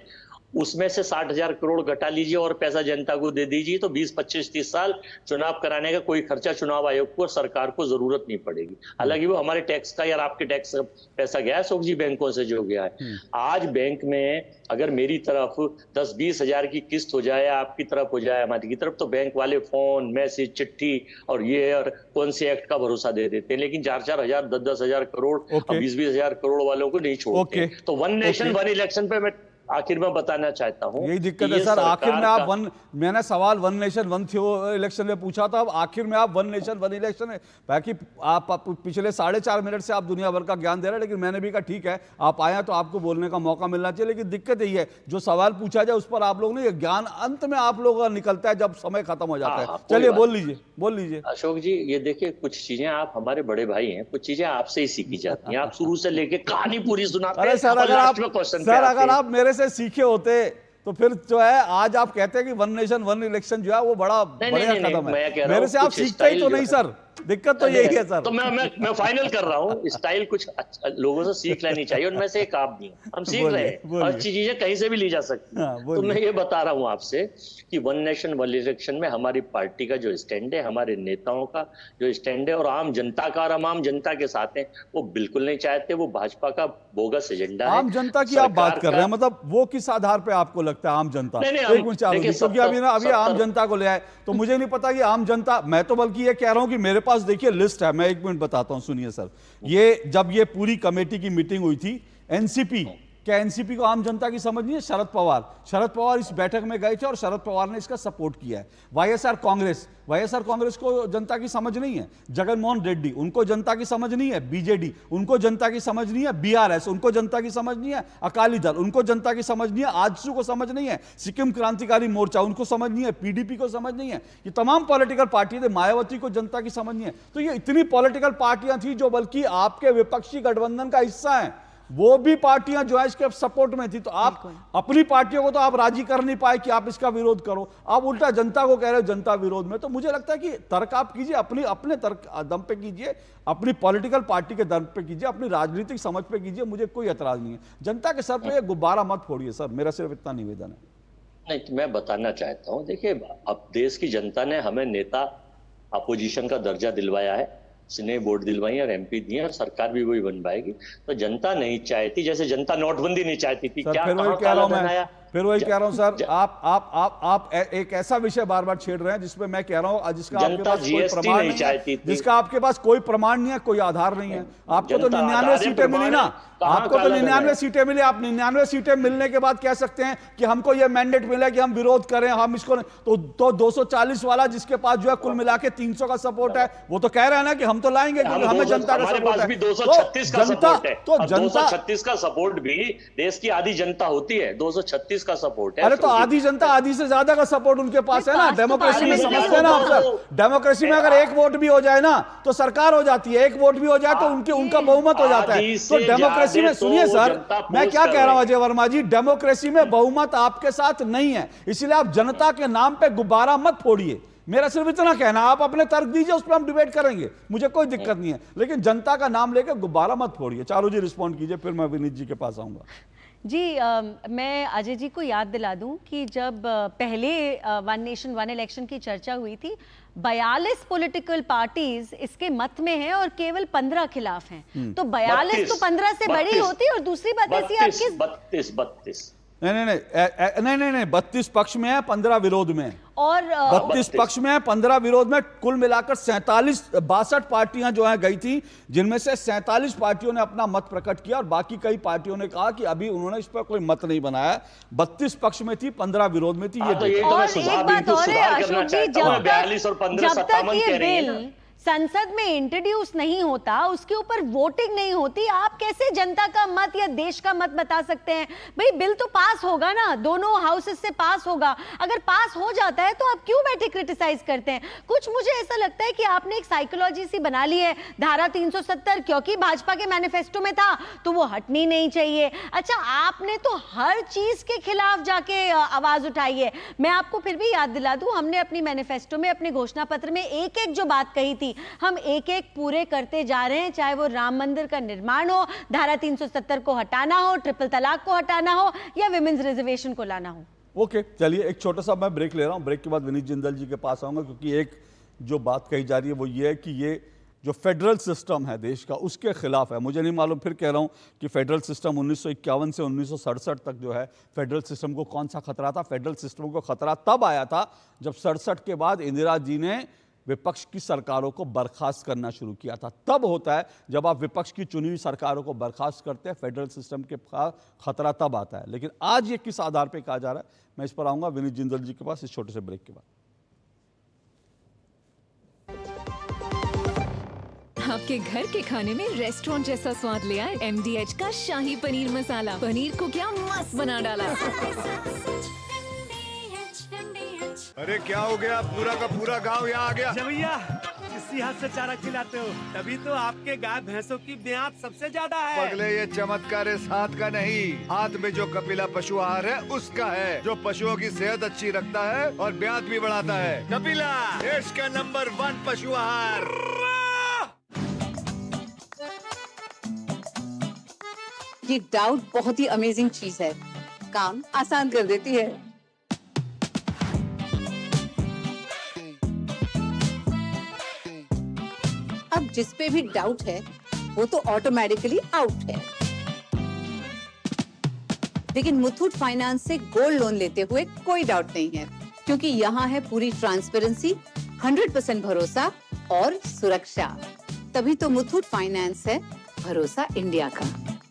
उसमें से 60,000 करोड़ घटा लीजिए और पैसा जनता को दे दीजिए, तो 20, 25, 30 साल चुनाव कराने का कोई खर्चा चुनाव आयोग को, सरकार को जरूरत नहीं पड़ेगी। हालांकि वो हमारे टैक्स का या आपके टैक्स का पैसा गया है अशोक जी, बैंकों से जो गया है। आज बैंक में अगर मेरी तरफ 10-20 हजार की किस्त हो जाए, आपकी तरफ हो जाए, हमारी की तरफ, तो बैंक वाले फोन, मैसेज, चिट्ठी और ये और कौन से एक्ट का भरोसा दे देते हैं। लेकिन 4-4 हजार, 10-10 हजार करोड़ और 20-20 हजार करोड़ वालों को नहीं छोड़ते। तो वन नेशन वन इलेक्शन पे मैं आखिर में बताना चाहता हूं, यही दिक्कत है सर। आखिर में आप मैंने सवाल वन नेशन वन इलेक्शन में पूछा था, अब आखिर में आप वन नेशन वन इलेक्शन है। बाकी आप पिछले 4.5 मिनट से आप दुनिया भर का ज्ञान दे रहे हैं, लेकिन मैंने भी कहा ठीक है आप आए तो आपको बोलने का मौका मिलना चाहिए। लेकिन दिक्कत यही है, जो सवाल पूछा जाए उस पर आप लोग ने, ज्ञान अंत में आप लोगों का निकलता है जब समय खत्म हो जाता है। चलिए बोल लीजिए अशोक जी। ये देखिए, कुछ चीजें आप हमारे बड़े भाई हैं, कुछ चीजें आपसे ही सीखी जाती हैं। आप शुरू से लेके कहानी पूरी सुनाते हैं। अरे सर, अगर आप मेरे से सीखे होते तो फिर जो है आज आप कहते हैं कि वन नेशन वन इलेक्शन जो है वो बड़ा बढ़िया कदम है। मेरे से आप सीखते ही तो नहीं सर, दिक्कत तो यही है सर। तो मैं फाइनल कर रहा हूँ, स्टाइल कुछ लोगों से सीख लेनी चाहिए, उनमें से एक आप भी हैं। हम सीख रहे हैं, अच्छी चीजें कहीं से भी ली जा सकती हैं। तो मैं ये बता रहा हूँ आपसे कि वन नेशन वन इलेक्शन में हमारी पार्टी का जो स्टैंड है, हमारे नेताओं का जो स्टैंड है और आम जनता का, और हम आम जनता के साथ हैं, वो बिल्कुल नहीं चाहते। वो भाजपा का बोगस एजेंडा है। आम जनता की आप बात कर रहे हैं, मतलब वो किस आधार पे आपको लगता है आम जनता? क्योंकि अभी आम जनता को ले आए तो मुझे नहीं पता कि आम जनता, मैं तो बल्कि ये कह रहा हूं कि मेरे पास देखिए लिस्ट है, मैं 1 मिनट बताता हूं, सुनिए सर। ये जब ये पूरी कमेटी की मीटिंग हुई थी, एनसीपी, क्या एनसीपी को आम जनता की समझ नहीं है? शरद पवार इस बैठक में गए थे और शरद पवार ने इसका सपोर्ट किया है। वाईएसआर कांग्रेस को जनता की समझ नहीं है। जगनमोहन रेड्डी, उनको जनता की समझ नहीं है। बीजेडी, उनको जनता की समझ नहीं है। बीआरएस, उनको जनता की समझ नहीं है। अकाली दल, उनको जनता की समझ नहीं है। आजसू को समझ नहीं है। सिक्किम क्रांतिकारी मोर्चा, उनको समझ नहीं है। पीडीपी को समझ नहीं है। ये तमाम पॉलिटिकल पार्टी थे। मायावती को जनता की समझ नहीं है। तो ये इतनी पॉलिटिकल पार्टियां थी जो बल्कि आपके विपक्षी गठबंधन का हिस्सा है, वो भी पार्टियां जो है इसके सपोर्ट में थी। तो आप अपनी पार्टियों को तो आप राजी कर नहीं पाए कि आप इसका विरोध करो, आप उल्टा जनता को कह रहे हो जनता विरोध में। तो मुझे लगता है कि तर्क आप कीजिए, अपने तर्क दम पे कीजिए, अपनी पॉलिटिकल पार्टी के दम पे कीजिए, अपनी राजनीतिक समझ पे कीजिए, मुझे कोई एतराज नहीं है। जनता के सर पे गुब्बारा मत फोड़िए सर, मेरा सिर्फ इतना निवेदन है। नहीं, तो मैं बताना चाहता हूँ, देखिए अब देश की जनता ने हमें नेता अपोजिशन का दर्जा दिलवाया है, स्नेह वोट दिलवाई और एमपी दिए, और सरकार भी वही बन पाएगी। तो जनता नहीं चाहती, जैसे जनता नोटबंदी नहीं चाहती थी। क्या फिर वही कह रहा हूं सर, आप एक ऐसा विषय बार बार छेड़ रहे हैं जिसमें मैं कह रहा हूं जिसका आपके पास कोई प्रमाण नहीं है, जिसका आपके पास कोई प्रमाण नहीं है, कोई आधार नहीं है। आपको तो 99 सीटें मिली ना, आपको तो 99 सीटें मिली। आप 99 सीटें मिलने के बाद कह सकते हैं कि हमको यह मैंडेट मिला कि हम विरोध करें, हम इसको तो 240 वाला जिसके पास जो है कुल मिला के 300 का सपोर्ट है, वो तो कह रहे हैं ना कि हम तो लाएंगे क्योंकि हमें जनता का सपोर्ट है। 236 का सपोर्ट है, तो 236 का सपोर्ट भी देश की आधी जनता होती है, 236 का सपोर्ट है। अरे तो आधी जनता, आधी से ज्यादा का सपोर्ट उनके पास है ना। डेमोक्रेसी में समझते हैं ना आप सर, डेमोक्रेसी में अगर एक वोट भी हो जाए ना तो सरकार हो जाती है, एक वोट भी हो जाए तो उनका बहुमत हो जाता है। तो डेमोक्रेसी में, सुनिए सर मैं क्या कह रहा हूं अजय वर्मा जी, डेमोक्रेसी में बहुमत आपके साथ नहीं है, इसलिए आप जनता के नाम पे गुब्बारा मत फोड़िए। मेरा सिर्फ इतना कहना, आप अपने तर्क दीजिए, उस पर हम डिबेट करेंगे, मुझे कोई दिक्कत नहीं है, लेकिन जनता का नाम लेकर गुब्बारा मत फोड़िए। चारू जी रिस्पॉन्ड कीजिए, फिर मैं विनीत जी के पास आऊंगा। जी मैं अजय जी को याद दिला दूं कि जब पहले वन नेशन वन इलेक्शन की चर्चा हुई थी, 42 पॉलिटिकल पार्टीज इसके मत में हैं और केवल 15 खिलाफ हैं। तो 42 तो 15 से बड़ी होती, और दूसरी बात ऐसी आप किस 32 नहीं 32 पक्ष में है, 15 विरोध में, और 32 पक्ष में है, 15 विरोध में। कुल मिलाकर 62 पार्टियां जो हैं गई थी, जिनमें से 47 पार्टियों ने अपना मत प्रकट किया और बाकी कई पार्टियों ने कहा कि अभी उन्होंने इस पर कोई मत नहीं बनाया। 32 पक्ष में थी, 15 विरोध में थी। और एक बात और है अशोक जी, जब तक ये बिल संसद में इंट्रोड्यूस नहीं होता, उसके ऊपर वोटिंग नहीं होती, आप कैसे जनता का मत या देश का मत बता सकते हैं? भाई बिल तो पास होगा ना, दोनों हाउसेस से पास होगा। अगर पास हो जाता है तो आप क्यों बैठे क्रिटिसाइज करते हैं? कुछ मुझे ऐसा लगता है कि आपने एक साइकोलॉजी सी बना ली है, धारा 370 क्योंकि भाजपा के मैनिफेस्टो में था तो वो हटनी नहीं चाहिए। अच्छा, आपने तो हर चीज के खिलाफ जाके आवाज उठाई है। मैं आपको फिर भी याद दिला दूं, हमने अपनी मैनिफेस्टो में, अपने घोषणा पत्र में एक एक जो बात कही थी, हम एक एक पूरे करते जा रहे हैं। चाहे वो राम मंदिर का निर्माण हो, धारा 370 को हटाना हो, ट्रिपल तलाक को हटाना हो या विमेंस रिजर्वेशन को लाना हो। ओके, चलिए एक छोटा सा मैं ब्रेक ले रहा हूं। ब्रेक के बाद विनीत जिंदल जी के पास आऊंगा, क्योंकि एक जो बात कही जा रही है वो ये है कि ये जो फेडरल सिस्टम है देश का, उसके खिलाफ है। मुझे नहीं मालूम, फिर कह रहा हूं कि फेडरल सिस्टम 1951 से 1967 तक जो है फेडरल सिस्टम को कौन सा खतरा था। फेडरल सिस्टम को खतरा तब आया था जब 67 के बाद इंदिरा जी ने विपक्ष की सरकारों को बर्खास्त करना शुरू किया था। तब होता है जब आप विपक्ष की चुनी हुई सरकारों को बर्खास्त करते हैं, फेडरल सिस्टम के खतरा तब आता है। लेकिन आज ये किस आधार पर कहा जा रहा है, मैं इस पर आऊंगा विनीत जिंदल जी के पास इस छोटे से ब्रेक के बाद। आपके घर के खाने में रेस्टोरेंट जैसा स्वाद ले आए MDH का शाही पनीर मसाला। पनीर को क्या मस्त बना डाला। अरे क्या हो गया, पूरा का पूरा गांव यहाँ आ गया। भैया इसी हाथ से चारा खिलाते हो, तभी तो आपके गाय भैंसों की ब्याज सबसे ज्यादा है। पगले, ये चमत्कार इस हाथ का नहीं, हाथ में जो कपिला पशु आहार है उसका है, जो पशुओं की सेहत अच्छी रखता है और ब्याज भी बढ़ाता है। कपिला, देश का नंबर 1 पशु आहार। ये डाउट बहुत ही अमेजिंग चीज है, काम आसान कर देती है। अब जिस पे भी डाउट है वो तो ऑटोमेटिकली आउट है। लेकिन मुथूट फाइनेंस से गोल्ड लोन लेते हुए कोई डाउट नहीं है, क्योंकि यहाँ है पूरी ट्रांसपेरेंसी, 100% भरोसा और सुरक्षा। तभी तो मुथूट फाइनेंस है भरोसा इंडिया का।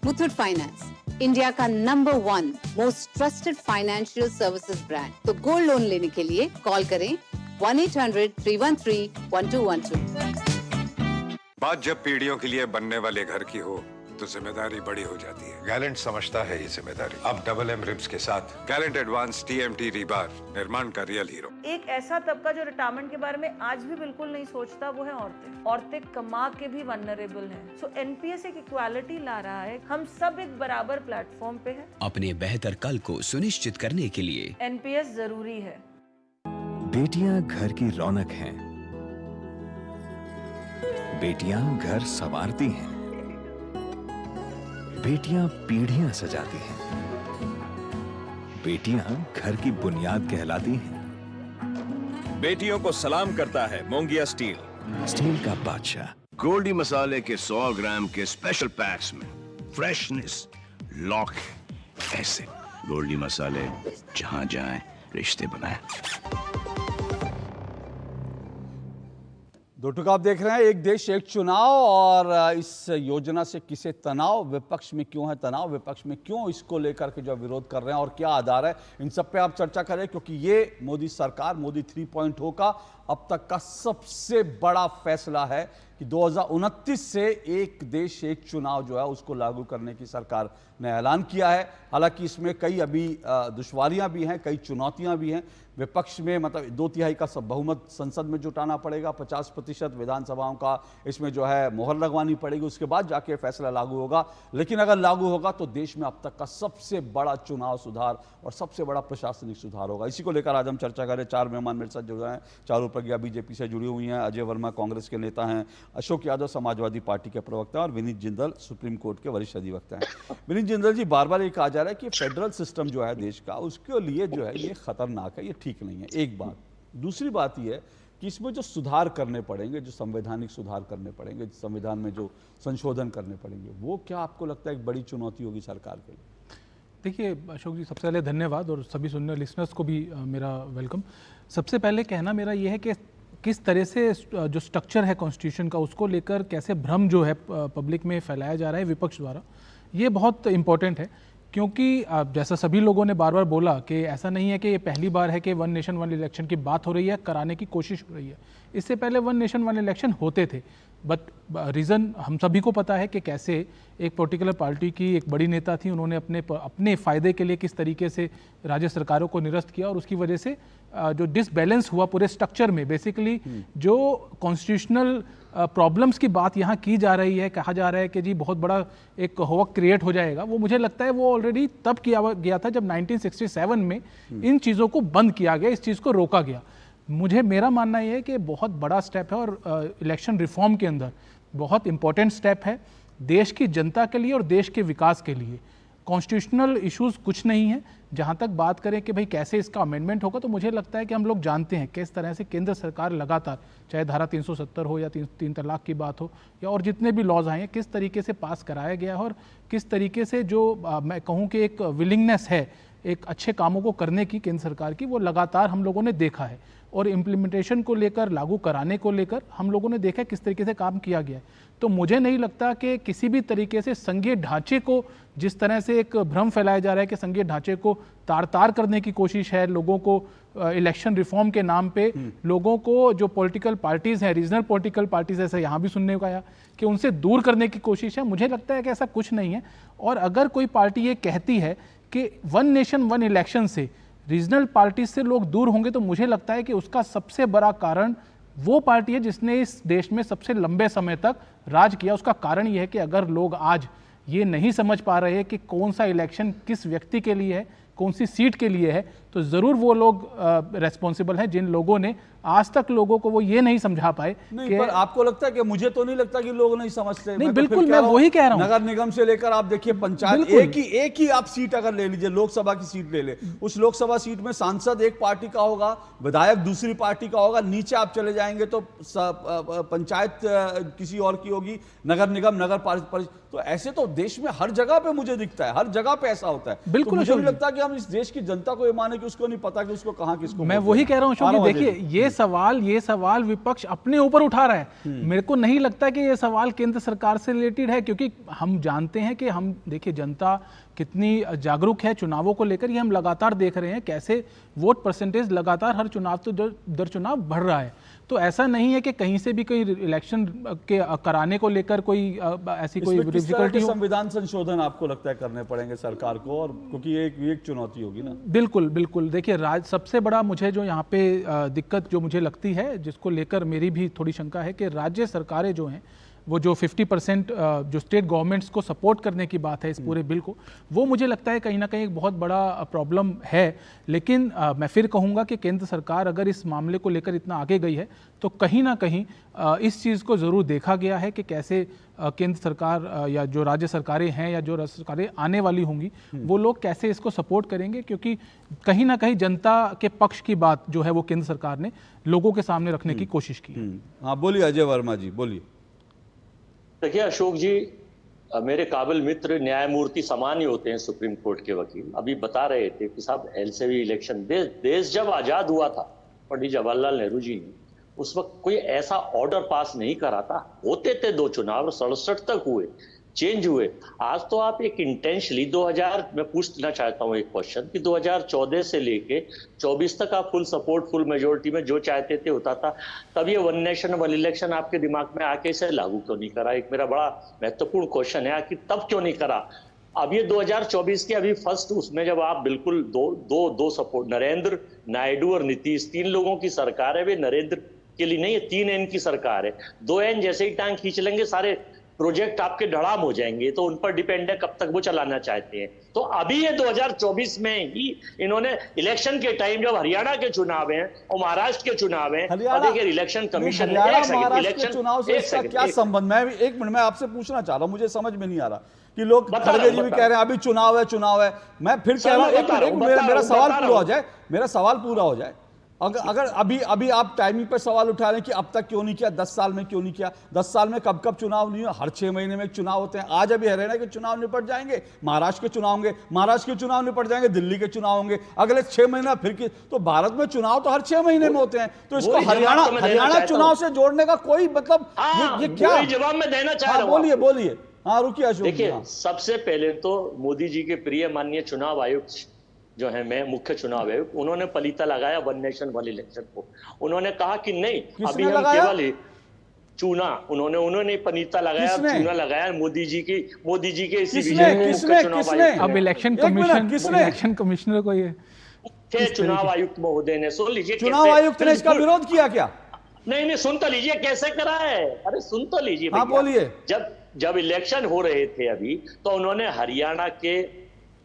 मुथूट फाइनेंस, इंडिया का number 1 most trusted financial services brand. तो गोल्ड लोन लेने के लिए कॉल करें 1-800-313-1212। बात जब पीढ़ियों के लिए बनने वाले घर की हो तो जिम्मेदारी बड़ी हो जाती है। गैलेंट समझता है ये जिम्मेदारी। अब डबल M रिब्स के साथ गैलेंट एडवांस TMT रीबार, निर्माण का रियल हीरो। एक ऐसा तबका जो रिटायरमेंट के बारे में आज भी बिल्कुल नहीं सोचता, वो है औरतें। औरतें कमा के भी वल्नरेबल हैं। सो NPS एक इक्वालिटी ला रहा है, हम सब एक बराबर प्लेटफॉर्म पे हैं। अपने बेहतर कल को सुनिश्चित करने के लिए NPS जरूरी है। बेटियां घर की रौनक हैं। बेटियां घर संवारती हैं। बेटियां पीढ़ियां सजाती हैं। बेटियां घर की बुनियाद कहलाती हैं। बेटियों को सलाम करता है मोंगिया स्टील, स्टील का बादशाह। गोल्डी मसाले के 100 ग्राम के स्पेशल पैक्स में फ्रेशनेस लॉक है। ऐसे गोल्डी मसाले जहां जाएं रिश्ते बनाए। दो टुक आप देख रहे हैं एक देश एक चुनाव, और इस योजना से किसे तनाव, विपक्ष में क्यों है तनाव, विपक्ष में क्यों इसको लेकर के जो विरोध कर रहे हैं और क्या आधार है, इन सब पे आप चर्चा करें, क्योंकि ये मोदी सरकार, मोदी 3.0 का अब तक का सबसे बड़ा फैसला है कि 2029 से एक देश एक चुनाव जो है उसको लागू करने की सरकार ने ऐलान किया है। हालांकि इसमें कई अभी दुश्वारियां भी हैं, कई चुनौतियां भी हैं। विपक्ष में मतलब 2/3 का सब बहुमत संसद में जुटाना पड़ेगा, 50% विधानसभाओं का इसमें जो है मोहर लगवानी पड़ेगी, उसके बाद जाके फैसला लागू होगा। लेकिन अगर लागू होगा तो देश में अब तक का सबसे बड़ा चुनाव सुधार और सबसे बड़ा प्रशासनिक सुधार होगा। इसी को लेकर आज हम चर्चा करें। 4 मेहमान मेरे साथ जुड़ रहे हैं। चारू प्रज्ञा बीजेपी से जुड़ी हुई हैं, अजय वर्मा कांग्रेस के नेता हैं, अशोक यादव समाजवादी पार्टी के प्रवक्ता और विनीत जिंदल सुप्रीम कोर्ट के वरिष्ठ अधिवक्ता हैं। विनीत जिंदल जी, बार बार ये कहा जा रहा है कि फेडरल सिस्टम जो है देश का, उसके लिए जो है ये खतरनाक है, ये ठीक नहीं है, एक बात। दूसरी बात ये है कि इसमें जो सुधार करने पड़ेंगे, जो संवैधानिक सुधार करने पड़ेंगे, संविधान में जो संशोधन करने पड़ेंगे, वो क्या आपको लगता है एक बड़ी चुनौती होगी सरकार के लिए? देखिए अशोक जी, सबसे पहले धन्यवाद और सभी सुनने लिसनर्स को भी मेरा वेलकम। सबसे पहले कहना मेरा ये है कि किस तरह से जो स्ट्रक्चर है कॉन्स्टिट्यूशन का, उसको लेकर कैसे भ्रम जो है पब्लिक में फैलाया जा रहा है विपक्ष द्वारा, ये बहुत इम्पोर्टेंट है। क्योंकि जैसा सभी लोगों ने बार बार बोला कि ऐसा नहीं है कि ये पहली बार है कि वन नेशन वन इलेक्शन की बात हो रही है, कराने की कोशिश हो रही है। इससे पहले वन नेशन वन इलेक्शन होते थे, बट रीज़न हम सभी को पता है कि कैसे एक पर्टिकुलर पार्टी की एक बड़ी नेता थी, उन्होंने अपने फ़ायदे के लिए किस तरीके से राज्य सरकारों को निरस्त किया, और उसकी वजह से जो डिसबैलेंस हुआ पूरे स्ट्रक्चर में, बेसिकली जो कॉन्स्टिट्यूशनल प्रॉब्लम्स की बात यहाँ की जा रही है, कहा जा रहा है कि जी बहुत बड़ा एक होवक क्रिएट हो जाएगा, वो मुझे लगता है वो ऑलरेडी तब किया गया था जब 1967 में इन चीज़ों को बंद किया गया, इस चीज़ को रोका गया। मेरा मानना ये है कि बहुत बड़ा स्टेप है और इलेक्शन रिफॉर्म के अंदर बहुत इंपॉर्टेंट स्टेप है देश की जनता के लिए और देश के विकास के लिए। कॉन्स्टिट्यूशनल इश्यूज कुछ नहीं है। जहाँ तक बात करें कि भाई कैसे इसका अमेंडमेंट होगा, तो मुझे लगता है कि हम लोग जानते हैं किस तरह से केंद्र सरकार लगातार, चाहे धारा 370 हो या 3 तलाक की बात हो या और जितने भी लॉज आए हैं, किस तरीके से पास कराया गया है और किस तरीके से जो मैं कहूँ कि एक विलिंगनेस है एक अच्छे कामों को करने की केंद्र सरकार की, वो लगातार हम लोगों ने देखा है। और इम्प्लीमेंटेशन को लेकर, लागू कराने को लेकर हम लोगों ने देखा किस तरीके से काम किया गया है। तो मुझे नहीं लगता कि किसी भी तरीके से संघीय ढांचे को, जिस तरह से एक भ्रम फैलाया जा रहा है कि संघीय ढांचे को तार करने की कोशिश है, लोगों को इलेक्शन रिफॉर्म के नाम पे लोगों को, जो पॉलिटिकल पार्टीज हैं, रीजनल पॉलिटिकल पार्टीज, ऐसा यहाँ भी सुनने को आया कि उनसे दूर करने की कोशिश है। मुझे लगता है कि ऐसा कुछ नहीं है। और अगर कोई पार्टी ये कहती है कि वन नेशन वन इलेक्शन से रीजनल पार्टी से लोग दूर होंगे, तो मुझे लगता है कि उसका सबसे बड़ा कारण वो पार्टी है जिसने इस देश में सबसे लंबे समय तक राज किया। उसका कारण ये है कि अगर लोग आज ये नहीं समझ पा रहे हैं कि कौन सा इलेक्शन किस व्यक्ति के लिए है, कौन सी सीट के लिए है, तो ज़रूर वो लोग रेस्पॉन्सिबल हैं जिन लोगों ने आज तक लोगों को वो ये नहीं समझा पाए। नहीं, पर आपको लगता है कि, मुझे तो नहीं लगता कि लोग नहीं समझते। नहीं, बिल्कुल मैं वही कह रहा हूं। नगर निगम से लेकर आप देखिए पंचायत, एक ही आप सीट अगर ले लीजिए, लोकसभा की सीट ले ले, उस लोकसभा सीट में सांसद एक पार्टी का होगा, विधायक दूसरी पार्टी का होगा, नीचे आप चले जाएंगे तो पंचायत किसी और की होगी, नगर निगम, नगर परिषद। तो ऐसे तो देश में हर जगह पे मुझे दिखता है, हर जगह पे ऐसा होता है। बिल्कुल, मुझे नहीं लगता कि हम इस देश की जनता को ये माने कि उसको नहीं पता कि उसको कहां किसको। मैं वही कह रहा हूं अशोक, देखिए ये सवाल विपक्ष अपने ऊपर उठा रहा है। मेरे को नहीं लगता कि ये सवाल केंद्र सरकार से रिलेटेड है, क्योंकि हम जानते हैं कि हम देखिए जनता कितनी जागरूक है चुनावों को लेकर। ये हम लगातार देख रहे हैं कैसे वोट परसेंटेज लगातार हर चुनाव तो दर चुनाव बढ़ रहा है। तो ऐसा नहीं है कि कहीं से भी कोई इलेक्शन के कराने को लेकर कोई ऐसी कोई डिफिकल्टी हो। संविधान संशोधन आपको लगता है करने पड़ेंगे सरकार को, और क्योंकि एक चुनौती होगी ना। बिल्कुल बिल्कुल। देखिए सबसे बड़ा मुझे जो यहाँ पे दिक्कत जो मुझे लगती है, जिसको लेकर मेरी भी थोड़ी शंका है, कि राज्य सरकारें जो हैं वो जो 50% जो स्टेट गवर्नमेंट्स को सपोर्ट करने की बात है इस पूरे बिल को, वो मुझे लगता है कहीं ना कहीं एक बहुत बड़ा प्रॉब्लम है। लेकिन मैं फिर कहूँगा कि केंद्र सरकार अगर इस मामले को लेकर इतना आगे गई है, तो कहीं ना कहीं इस चीज़ को ज़रूर देखा गया है कि कैसे केंद्र सरकार या जो राज्य सरकारें हैं या जो राज्य सरकारें आने वाली होंगी, वो लोग कैसे इसको सपोर्ट करेंगे, क्योंकि कहीं ना कहीं जनता के पक्ष की बात जो है वो केंद्र सरकार ने लोगों के सामने रखने की कोशिश की है। हाँ बोलिए अजय वर्मा जी, बोलिए। देखिए अशोक जी, मेरे काबिल मित्र न्यायमूर्ति समान ही होते हैं सुप्रीम कोर्ट के वकील, अभी बता रहे थे कि साहब एलसीवी इलेक्शन, देश जब आजाद हुआ था पंडित जवाहरलाल नेहरू जी ने उस वक्त कोई ऐसा ऑर्डर पास नहीं करा था। होते थे 2 चुनाव, 67 तक हुए, चेंज हुए। आज तो आप एक इंटेंशली 2000, मैं पूछना चाहता हूं एक क्वेश्चन, कि 2014 से लेके 24 तक आप फुल सपोर्ट, फुल मेजोरिटी में जो चाहते थे होता था। तब ये वन नेशन वन इलेक्शन आपके दिमाग में आके इसे लागू क्यों नहीं करा? एक मेरा बड़ा महत्वपूर्ण क्वेश्चन है कि तब क्यों नहीं करा। अब ये 2024 के अभी फर्स्ट उसमें जब आप बिल्कुल दो सपोर्ट, नरेंद्र नायडू और नीतीश, 3 लोगों की सरकार है। वे नरेंद्र के लिए नहीं है, 3 एन की सरकार है। 2 एन जैसे ही टांग खींच लेंगे सारे प्रोजेक्ट आपके धड़ाम हो जाएंगे, तो उन पर डिपेंड है कब तक वो चलाना चाहते हैं। तो अभी ये 2024 में ही इन्होंने इलेक्शन के टाइम, जब हरियाणा के चुनाव हैं और महाराष्ट्र के चुनाव हैं, और देखिए इलेक्शन कमीशन ने महाराष्ट्र के चुनाव से इसका क्या संबंध? मैं एक मिनट में आपसे पूछना चाह रहा हूं, मुझे समझ में नहीं आ रहा कि लोग खड़गे जी भी कह रहे हैं अभी चुनाव है। मैं फिर कह रहा हूं, मेरा सवाल पूरा हो जाए, मेरा सवाल पूरा हो जाए। अगर अभी आप टाइमिंग पे सवाल उठा रहे हैं कि अब तक क्यों नहीं किया, 10 साल में क्यों नहीं किया? 10 साल में कब चुनाव नहीं हुआ? हर 6 महीने में एक चुनाव होते हैं। आज अभी हरियाणा के चुनाव निपट जाएंगे, महाराष्ट्र के चुनाव होंगे, महाराष्ट्र के चुनाव निपट जाएंगे, दिल्ली के चुनाव होंगे, अगले 6 महीना फिर तो भारत में चुनाव तो हर 6 महीने में होते हैं। तो इसको हरियाणा चुनाव से जोड़ने का कोई मतलब ये क्या जवाब में देना चाह रहा हूं। बोलिए। हाँ रुकिए अशोक जी, देखिए, हाँ। सबसे पहले तो मोदी जी के प्रिय माननीय चुनाव आयुक्त जो है, मैं मुख्य चुनाव आयुक्त, उन्होंने पलीता लगाया वन नेशन वन इलेक्शन को। उन्होंने कहा कि नहीं, अभी हम लगाया? केवल चूना, उन्होंने पनीता लगाया, चूना लगाया मोदी जी के इसी विजय को मुख्य चुनाव आयुक्त। अब इलेक्शन कमिश्नर को ये चुनाव आयुक्त महोदय ने, सुन लीजिए, चुनाव आयुक्त ने इसका विरोध किया क्या? नहीं, सुन तो लीजिए कैसे करा है। अरे सुन तो लीजिए, हाँ बोलिए। जब इलेक्शन हो रहे थे अभी, तो उन्होंने हरियाणा के,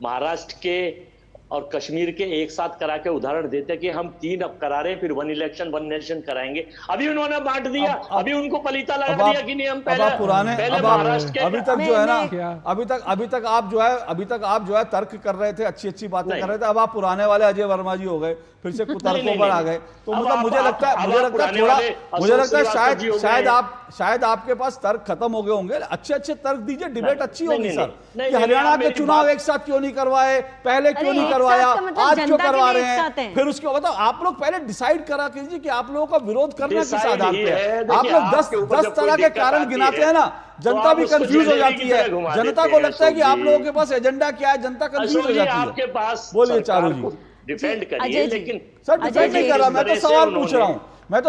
महाराष्ट्र के और कश्मीर के एक साथ करा के उदाहरण देते कि हम 3 अब करा रहे हैं, फिर वन इलेक्शन वन नेशन कराएंगे। अभी उन्होंने बांट दिया, अभी उनको पलीता लगा दिया कि नहीं, हम पहले महाराष्ट्र के, अभी तक जो है ना, अभी तक आप जो है तर्क कर रहे थे, अच्छी बातें कर रहे थे। अब आप पुराने वाले अजय वर्मा जी हो गए, फिर से कुतर्कों पर आ गए। तो मतलब मुझे लगता है शायद आपके पास तर्क खत्म हो गए होंगे। अच्छे तर्क दीजिए, डिबेट अच्छी होगी सर, कि हरियाणा के चुनाव एक साथ क्यों नहीं करवाए, पहले क्यों नहीं करवाया, आज क्यों करवा रहे हैं, फिर उसके बाद आप लोग पहले डिसाइड करा कीजिए कि आप लोगों का विरोध करना किस आधार पे है। आप लोग 10 तरह के कारण गिनाते हैं ना, जनता भी कंफ्यूज हो जाती है। जनता को लगता है कि आप लोगों के पास एजेंडा क्या है, जनता कंफ्यूज हो जाती है। आपके पास बोलिए चारू जी। डिफेंड करिए, लेकिन सर डिफेंड नहीं कर रहा, मैं तो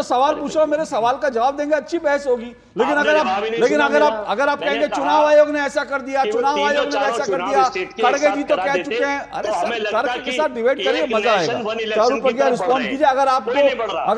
सवाल पूछ रहा हूँ, मेरे सवाल का जवाब देंगे, अच्छी बहस होगी। लेकिन अगर आप कहेंगे चुनाव आयोग ने ऐसा कर दिया, चुनाव आयोग ने ऐसा कर दिया, खड़गे जी तो कह चुके हैं। अरे सर तर्क के साथ डिबेट करिए, मजा आएगा। चारू प्रज्ञा रिस्पॉन्ड कीजिए, अगर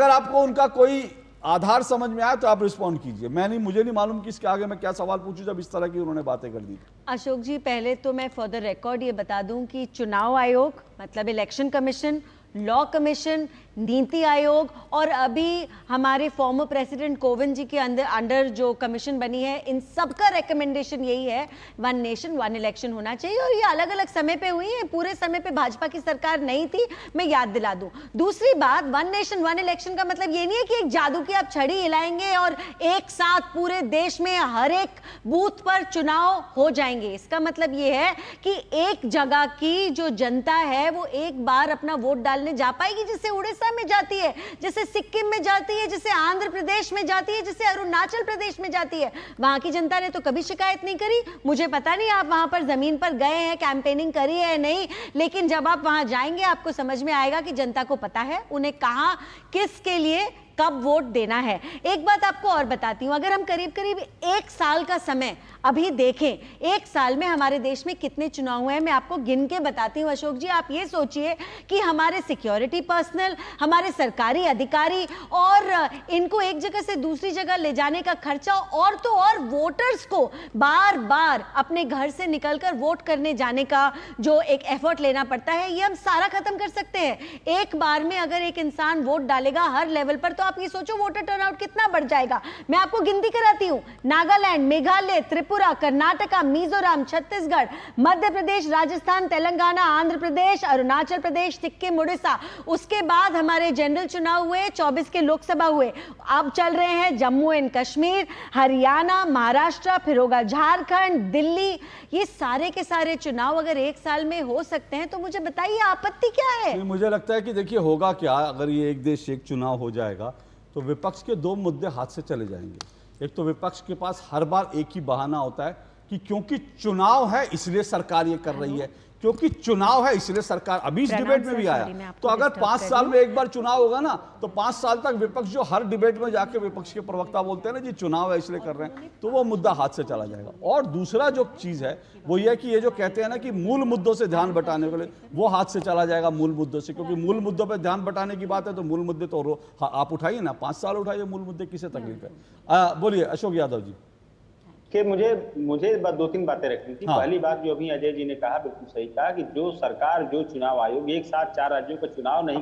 आपको उनका कोई आधार समझ में आया तो आप रिस्पॉन्ड कीजिए। मुझे नहीं मालूम कि इसके आगे मैं क्या सवाल पूछूं जब इस तरह की उन्होंने बातें कर दी। अशोक जी, पहले तो मैं फॉर द रिकॉर्ड ये बता दूं कि चुनाव आयोग मतलब election commission, law commission, NITI Aayog और अभी हमारे फॉर्मर प्रेसिडेंट कोविंद जी के अंडर जो कमीशन बनी है, इन सबका रिकमेंडेशन यही है वन नेशन वन इलेक्शन होना चाहिए। और ये अलग अलग समय पे हुई है, पूरे समय पे भाजपा की सरकार नहीं थी, मैं याद दिला दूं। दूसरी बात, वन नेशन वन इलेक्शन का मतलब ये नहीं है कि एक जादू की आप छड़ी हिलाएंगे और एक साथ पूरे देश में हर एक बूथ पर चुनाव हो जाएंगे। इसका मतलब ये है कि एक जगह की जो जनता है वो एक बार अपना वोट डालने जा पाएगी, जिससे उड़ीसा में जाती है, जैसे सिक्किम में जाती है, जैसे आंध्र प्रदेश में जाती है, जैसे अरुणाचल प्रदेश में जाती है। वहां की जनता ने तो कभी शिकायत नहीं करी। मुझे पता नहीं आप वहां पर जमीन पर गए हैं, कैंपेनिंग करी है नहीं, लेकिन जब आप वहां जाएंगे आपको समझ में आएगा कि जनता को पता है उन्हें कहां किसके लिए कब वोट देना है। एक बात आपको और बताती हूं, अगर हम करीब करीब 1 साल का समय अभी देखें, 1 साल में हमारे देश में कितने चुनाव हुए हैं, मैं आपको गिन के बताती हूं। अशोक जी, आप ये सोचिए कि हमारे सिक्योरिटी पर्सनल, हमारे सरकारी अधिकारी और इनको एक जगह से दूसरी जगह ले जाने का खर्चा, और तो और वोटर्स को बार बार अपने घर से निकलकर वोट करने जाने का जो एक एफर्ट लेना पड़ता है, ये हम सारा खत्म कर सकते हैं। एक बार में अगर एक इंसान वोट डालेगा हर लेवल पर, तो आप ये सोचो वोटर टर्नआउट कितना बढ़ जाएगा। मैं आपको गिनती कराती हूं, नागालैंड, मेघालय, त्रिपुरा, कर्नाटका, मिजोरम, छत्तीसगढ़, मध्य प्रदेश, राजस्थान, तेलंगाना, आंध्र प्रदेश, अरुणाचल प्रदेश, सिक्किम, उड़ीसा। उसके बाद हमारे जनरल चुनाव हुए, 24 के लोकसभा हुए। अब चल रहे हैं जम्मू एंड कश्मीर, हरियाणा, महाराष्ट्र, फिर होगा झारखंड, दिल्ली। ये सारे के सारे चुनाव अगर 1 साल में हो सकते हैं तो मुझे बताइए आपत्ति क्या है? मुझे लगता है कि देखिए होगा क्या, अगर ये एक देश एक चुनाव हो जाएगा तो विपक्ष के 2 मुद्दे हाथ से चले जाएंगे। एक तो विपक्ष के पास हर बार एक ही बहाना होता है कि क्योंकि चुनाव है इसलिए सरकार ये कर रही है, क्योंकि चुनाव है इसलिए सरकार। अभी इस डिबेट में भी आया, तो अगर 5 साल में एक बार चुनाव होगा ना, तो 5 साल तक विपक्ष जो हर डिबेट में जाके विपक्ष के प्रवक्ता बोलते हैं ना जी चुनाव है इसलिए कर रहे हैं, तो वो मुद्दा हाथ से चला जाएगा। और दूसरा जो चीज है वो ये कि ये जो कहते हैं ना कि मूल मुद्दों से ध्यान बटाने के लिए, वो हाथ से चला जाएगा मूल मुद्दों से, क्योंकि मूल मुद्दों पर ध्यान बटाने की बात है तो मूल मुद्दे तो आप उठाइए ना, 5 साल उठाइए मूल मुद्दे, किसे तकलीफ है। बोलिए अशोक यादव जी। कि मुझे 2-3 बातें रखनी थी। पहली बात जो अभी अजय जी ने कहा, बिल्कुल सही कहा कि जो सरकार, जो चुनाव आयोग एक साथ 4 राज्यों का चुनाव नहीं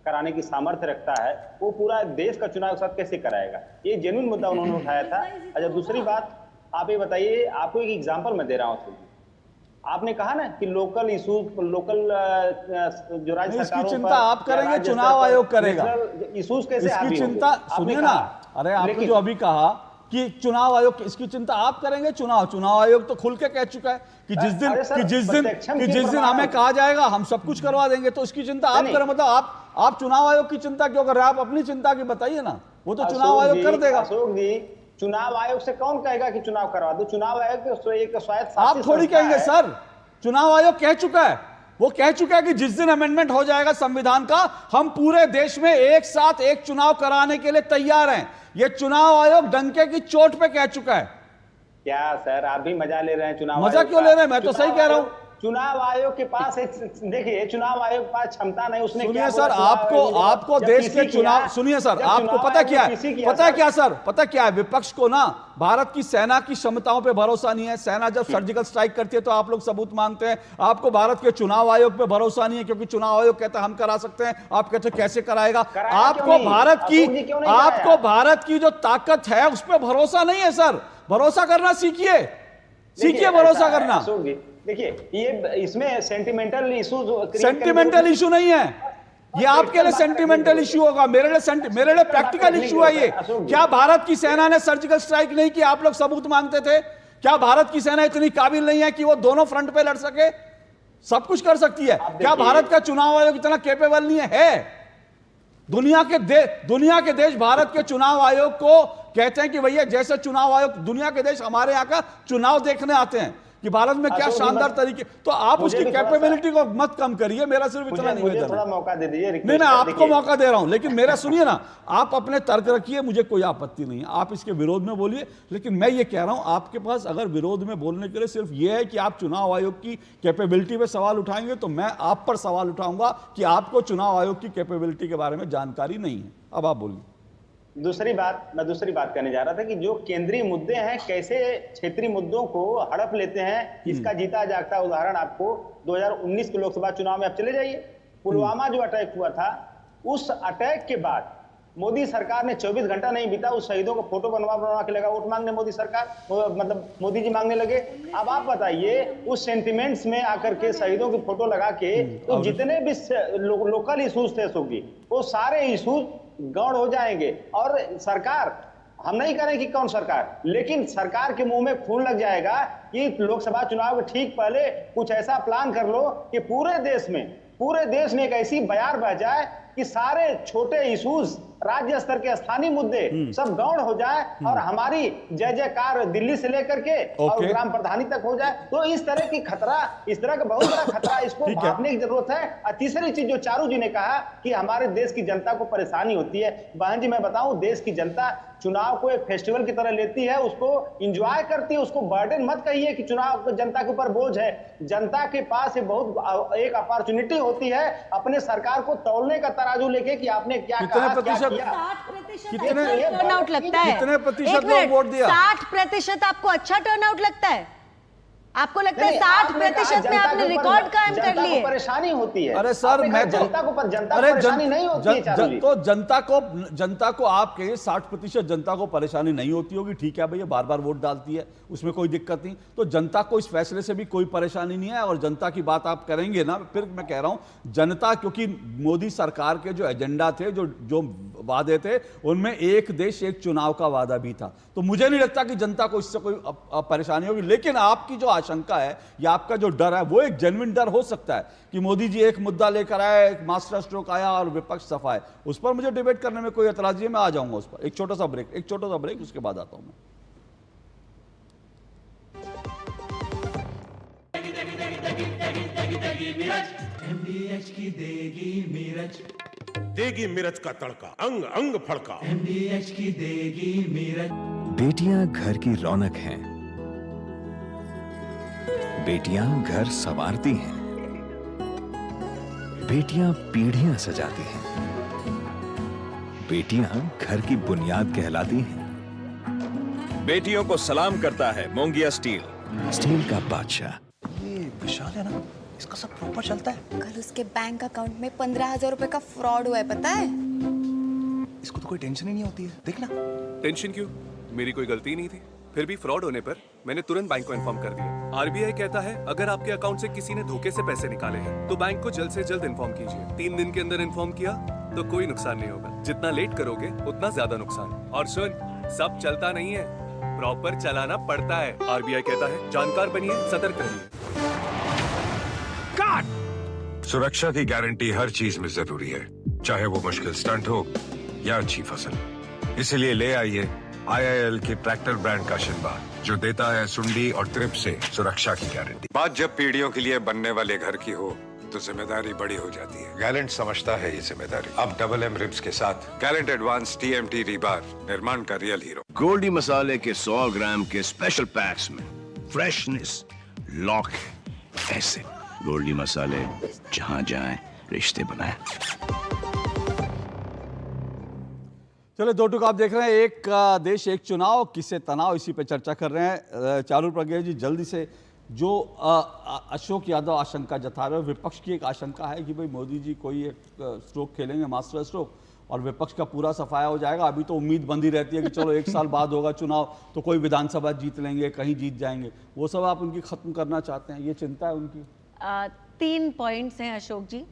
कराने की सामर्थ्य रखता है, वो पूरा देश का चुनाव एक साथ कैसे कराएगा? ये जेन्युइन मुद्दा उन्होंने उठाया था। अच्छा, दूसरी बात आप ये बताइए, आपको एक एग्जाम्पल मैं दे रहा हूँ। आपने कहा ना कि लोकल इशूज, लोकल जो राज्य सरकारों पर चिंता आप करेंगे, चुनाव आयोग करेगा। इशूज कैसे इसकी चिंता सुनिए ना, अरे आपने जो अभी कहा कि चुनाव आयोग, इसकी चिंता आप करेंगे। चुनाव आयोग तो खुल के कह चुका है कि जिस दिन हमें कहा जाएगा हम सब कुछ करवा देंगे, तो इसकी चिंता आप करें। मतलब आप चुनाव आयोग की चिंता क्यों कर रहे हैं? आप अपनी चिंता की बताइए ना, वो तो चुनाव आयोग कर देगा। अशोक जी, चुनाव आयोग से कौन कहेगा कि चुनाव करवा दो? चुनाव आयोग एक स्वायत्त आप थोड़ी कहेंगे सर, चुनाव आयोग कह चुका है, वो कह चुका है कि जिस दिन अमेंडमेंट हो जाएगा संविधान का, हम पूरे देश में एक साथ एक चुनाव कराने के लिए तैयार हैं। ये चुनाव आयोग डंके की चोट पे कह चुका है। क्या सर आप भी मजा ले रहे हैं चुनाव? मजा क्यों ले रहे हैं? मैं तो सही कह रहा हूं। चुनाव आयोग के पास एक, देखिए चुनाव आयोग के पास क्षमता नहीं, उसने सुनिए सर, आपको देश के चुनाव, सुनिए सर, आपको पता क्या है, पता है क्या सर, पता क्या है, विपक्ष को ना भारत की सेना की क्षमताओं पे भरोसा नहीं है। सेना जब सर्जिकल स्ट्राइक करती है तो आप लोग सबूत मांगते हैं। आपको भारत के चुनाव आयोग पे भरोसा नहीं है क्योंकि चुनाव आयोग कहता है हम करा सकते हैं, आप कहते हैं कैसे कराएगा। आपको भारत की जो ताकत है उस पर भरोसा नहीं है सर। भरोसा करना सीखिए, सीखिए भरोसा करना। देखिए ये इसमें सेंटिमेंटल इशू नहीं है, ये आपके लिए सेंटिमेंटल इशू होगा, मेरे लिए प्रैक्टिकल इशू है ये। क्या भारत की सेना ने सर्जिकल स्ट्राइक नहीं की? आप लोग सबूत मांगते थे। क्या भारत की सेना इतनी काबिल नहीं है कि वो दोनों फ्रंट पे लड़ सके? सब कुछ कर सकती है। क्या भारत का चुनाव आयोग इतना कैपेबल नहीं है? दुनिया के देश भारत के चुनाव आयोग को कहते हैं कि भैया जैसे चुनाव आयोग, दुनिया के देश हमारे यहां का चुनाव देखने आते हैं कि भारत में क्या शानदार तरीके, तो आप उसकी कैपेबिलिटी को मत कम करिए। मेरा सिर्फ इतना निवेदन है। थोड़ा मौका दे दीजिए। नहीं, मैं आपको मौका दे रहा हूं, लेकिन मेरा सुनिए ना, आप अपने तर्क रखिए, मुझे कोई आपत्ति नहीं है, आप इसके विरोध में बोलिए। लेकिन मैं ये कह रहा हूं, आपके पास अगर विरोध में बोलने के लिए सिर्फ ये है कि आप चुनाव आयोग की कैपेबिलिटी पे सवाल उठाएंगे, तो मैं आप पर सवाल उठाऊंगा कि आपको चुनाव आयोग की कैपेबिलिटी के बारे में जानकारी नहीं है। अब आप बोलिए। मैं दूसरी बात करने जा रहा था कि जो केंद्रीय मुद्दे हैं कैसे क्षेत्रीय मुद्दों को हड़प लेते हैं, इसका जीता जागता उदाहरण आपको 2019 के लोकसभा चुनाव में आप चले जाइए। पुलवामा जो अटैक हुआ था, उस अटैक के बाद मोदी सरकार ने 24 घंटा नहीं बीता, उस शहीदों को फोटो बनवा के लगा वोट मांगने मोदी सरकार, मतलब मोदी जी मांगने लगे। अब आप बताइए, उस सेंटिमेंट्स में आकर के शहीदों की फोटो लगा के तो जितने भी लोकल इशूज थे वो सारे इशूज गौड़ हो जाएंगे। और सरकार, हम नहीं करें कि कौन सरकार, लेकिन सरकार के मुंह में खून लग जाएगा कि लोकसभा चुनाव के ठीक पहले कुछ ऐसा प्लान कर लो कि पूरे देश में एक ऐसी बयार बह जाए कि सारे छोटे इशूज, राज्य स्तर के स्थानीय मुद्दे सब गौड़ हो जाए और हमारी जय जयकार दिल्ली से लेकर के और ग्राम प्रधानी तक हो जाए। तो इस तरह की खतरा, इस तरह का बहुत बड़ा खतरा, इसको भापने की जरूरत है। और तीसरी चीज जो चारू जी ने कहा कि हमारे देश की जनता को परेशानी होती है, बहन जी मैं बताऊं, देश की जनता चुनाव को एक फेस्टिवल की तरह लेती है, उसको एंजॉय करती है, उसको बर्डन मत कहिए कि चुनाव जनता के ऊपर बोझ है। जनता के पास एक अपॉर्चुनिटी होती है अपने सरकार को तौलने का तराजू लेके कि आपने क्या कहा, क्या किया। 60% टर्नआउट लगता है। कितने प्रतिशत लोग वोट दिया? 60% आपको अच्छा टर्नआउट लगता है? आपको लगता है 60% में आपने रिकॉर्ड कायम कर लिए? परेशानी होती है। अरे सर, मैं तो जनता को परेशानी नहीं होती है। तो जनता को आप कहिए 60% जनता को परेशानी नहीं होती होगी, ठीक है भैया, बार बार वोट डालती है, उसमें कोई दिक्कत नहीं। तो जनता को इस फैसले से भी कोई परेशानी नहीं है। और जनता की बात आप करेंगे ना, फिर मैं कह रहा हूं जनता, क्योंकि मोदी सरकार के जो एजेंडा थे, जो वादे थे, उनमें एक देश एक चुनाव का वादा भी था। तो मुझे नहीं लगता कि जनता को इससे कोई परेशानी होगी। लेकिन आपकी जो आशंका है या आपका जो डर है, वो एक जेन्युइन डर हो सकता है कि मोदी जी एक मुद्दा लेकर आए, एक मास्टर स्ट्रोक आया और विपक्ष सफा है। उस पर मुझे डिबेट करने में कोई एतराज नहीं है, मैं आ जाऊंगा उस पर। एक छोटा सा ब्रेक, उसके बाद आता हूं मैं। MDH की देगी मिर्च का तड़का, अंग अंग फड़का। MDH की देगी मिर्च। बेटियां घर की रौनक हैं, बेटियां घर संवारती हैं, बेटियां पीढ़ियां सजाती हैं, बेटियां घर की बुनियाद कहलाती हैं। बेटियों को सलाम करता है मोंगिया स्टील का बादशाह। ये विशाल है ना, इसका सब प्रॉपर चलता है। कल उसके बैंक अकाउंट में 15,000 रुपए का फ्रॉड हुआ है, पता है? इसको तो कोई टेंशन ही नहीं होती है, देखना। टेंशन क्यों? मेरी कोई गलती नहीं थी। फिर भी फ्रॉड होने पर मैंने तुरंत बैंक को इन्फॉर्म कर दिया। आरबीआई कहता है अगर आपके अकाउंट से किसी ने धोखे से पैसे निकाले हैं तो बैंक को जल्द से जल्द इन्फॉर्म कीजिए। 3 दिन के अंदर इन्फॉर्म किया तो कोई नुकसान नहीं होगा। जितना लेट करोगे उतना ज्यादा नुकसान। और सुन, सब चलता नहीं है, प्रॉपर चलाना पड़ता है। आरबीआई कहता है जानकार बनिए, सतर्क रहिए। सुरक्षा की गारंटी हर चीज में जरूरी है, चाहे वो मुश्किल स्टंट हो या अच्छी फसल। इसलिए ले आइए IIL की ट्रैक्टर ब्रांड का शिनबार, जो देता है सुंडी और ट्रिप से सुरक्षा की गारंटी। बात जब पीढ़ियों के लिए बनने वाले घर की हो तो जिम्मेदारी बड़ी हो जाती है। गैलेंट समझता है ये जिम्मेदारी। अब डबल एम रिब्स के साथ गैलेंट एडवांस TMT रीबार, निर्माण का रियल हीरो। गोल्डी मसाले के 100 ग्राम के स्पेशल पैक्स में फ्रेशनेस, लॉक ऐसे। गोल्डी मसाले, जहां जाएं रिश्ते बनाएं। चलिए, दो टुक आप देख रहे हैं, एक देश एक चुनाव, किससे तनाव, इसी पे चर्चा कर रहे हैं। चारू प्रज्ञा जी, जल्दी से, जो अशोक यादव आशंका जता रहे हो, विपक्ष की एक आशंका है कि भाई मोदी जी कोई एक स्ट्रोक खेलेंगे, मास्टर स्ट्रोक, और विपक्ष का पूरा सफाया हो जाएगा। अभी तो उम्मीद बंधी रहती है कि चलो 1 साल बाद होगा चुनाव तो कोई विधानसभा जीत लेंगे, कहीं जीत जाएंगे, वो सब आप उनकी खत्म करना चाहते हैं, ये चिंता है उनकी? 3 पॉइंट्स हैं अशोक जी।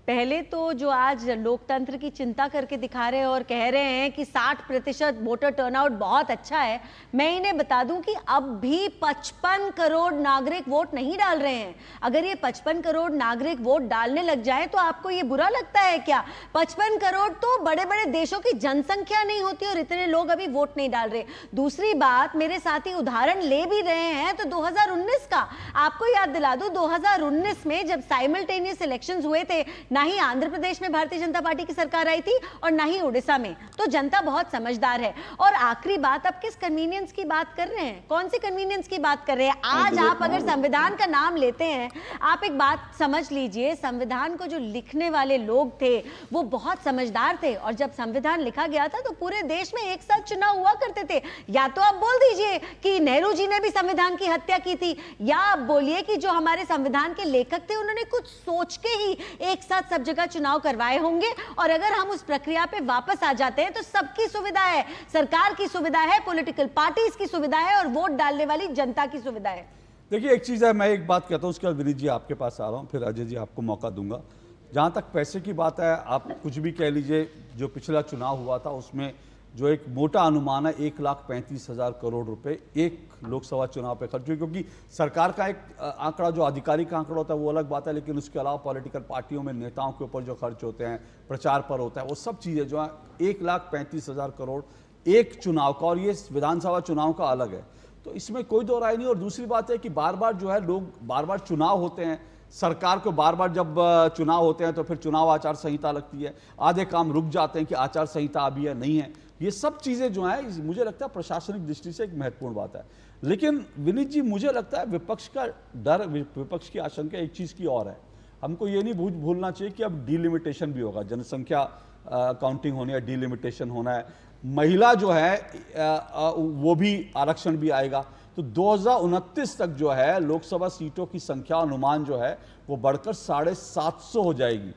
पहले तो जो आज लोकतंत्र की चिंता करके दिखा रहे हैं और कह रहे हैं कि 60% वोटर टर्नआउट बहुत अच्छा है, मैं इन्हें बता दूं कि अब भी 55 करोड़ नागरिक वोट नहीं डाल रहे हैं। अगर ये 55 करोड़ नागरिक वोट डालने लग जाए तो आपको ये बुरा लगता है क्या? 55 करोड़ तो बड़े बड़े देशों की जनसंख्या नहीं होती और इतने लोग अभी वोट नहीं डाल रहे। दूसरी बात, मेरे साथी उदाहरण ले भी रहे हैं तो 2019 का आपको याद दिला दूं, 2019 में जब साइमल्टेनियस इलेक्शंस हुए थे, ना ही आंध्र प्रदेश में भारतीय जनता पार्टी की सरकार आई थी और ना ही उड़ीसा में, तो जनता बहुत समझदार है। और आखिरी बात, अब किस कन्वीनियंस की बात कर रहे हैं? कौन सी कन्वीनियंस की बात कर रहे हैं? आज आप अगर संविधान का नाम लेते हैं, आप एक बात समझ लीजिए, संविधान को जो लिखने वाले लोग थे वो बहुत समझदार थे, और जब संविधान लिखा गया था तो पूरे देश में एक साथ चुनाव हुआ करते थे। या तो आप बोल दीजिए कि नेहरू जी ने भी संविधान की हत्या की थी, या आप बोलिए कि जो हमारे संविधान के लेखक थे उन्होंने कुछ सोच के ही एक साथ सब जगह चुनाव करवाए होंगे। और अगर हम उस प्रक्रिया पे वापस आ जाते हैं तो सबकी सुविधा है, सरकार की सुविधा है, पॉलिटिकल पार्टीज की सुविधा है और वोट डालने वाली जनता की सुविधा है। देखिए, एक चीज़ है, मैं एक बात कहता हूँ, उसके बाद विनीत जी आपके पास आ रहा हूँ, फिर अजय जी आपको मौका दूंगा। जहाँ तक पैसे की बात है, आप कुछ भी कह लीजिए, जो पिछला चुनाव हुआ था उसमें जो एक मोटा अनुमान है 1,35,000 करोड़ रुपए एक लोकसभा चुनाव पे खर्च हुए, क्योंकि सरकार का एक आंकड़ा जो आधिकारिक आंकड़ा होता है वो अलग बात है, लेकिन उसके अलावा पॉलिटिकल पार्टियों में नेताओं के ऊपर जो खर्च होते हैं, प्रचार पर होता है, वो सब चीज़ें जो है 1,35,000 करोड़ एक चुनाव का, और ये विधानसभा चुनाव का अलग है, तो इसमें कोई दो राय नहीं। और दूसरी बात है कि बार बार जो है लोग बार बार चुनाव होते हैं, सरकार को बार बार जब चुनाव होते हैं तो फिर चुनाव आचार संहिता लगती है, आधे काम रुक जाते हैं कि आचार संहिता अभी है नहीं है, ये सब चीज़ें जो हैं मुझे लगता है प्रशासनिक दृष्टि से एक महत्वपूर्ण बात है। लेकिन विनीत जी, मुझे लगता है विपक्ष का डर, विपक्ष की आशंका एक चीज़ की और है, हमको ये नहीं भूलना चाहिए कि अब डिलिमिटेशन भी होगा, जनसंख्या काउंटिंग होनी है, डिलिमिटेशन होना है, महिला जो है वो भी आरक्षण भी आएगा, तो 2029 तक जो है लोकसभा सीटों की संख्या अनुमान जो है वो बढ़कर 750 हो जाएगी।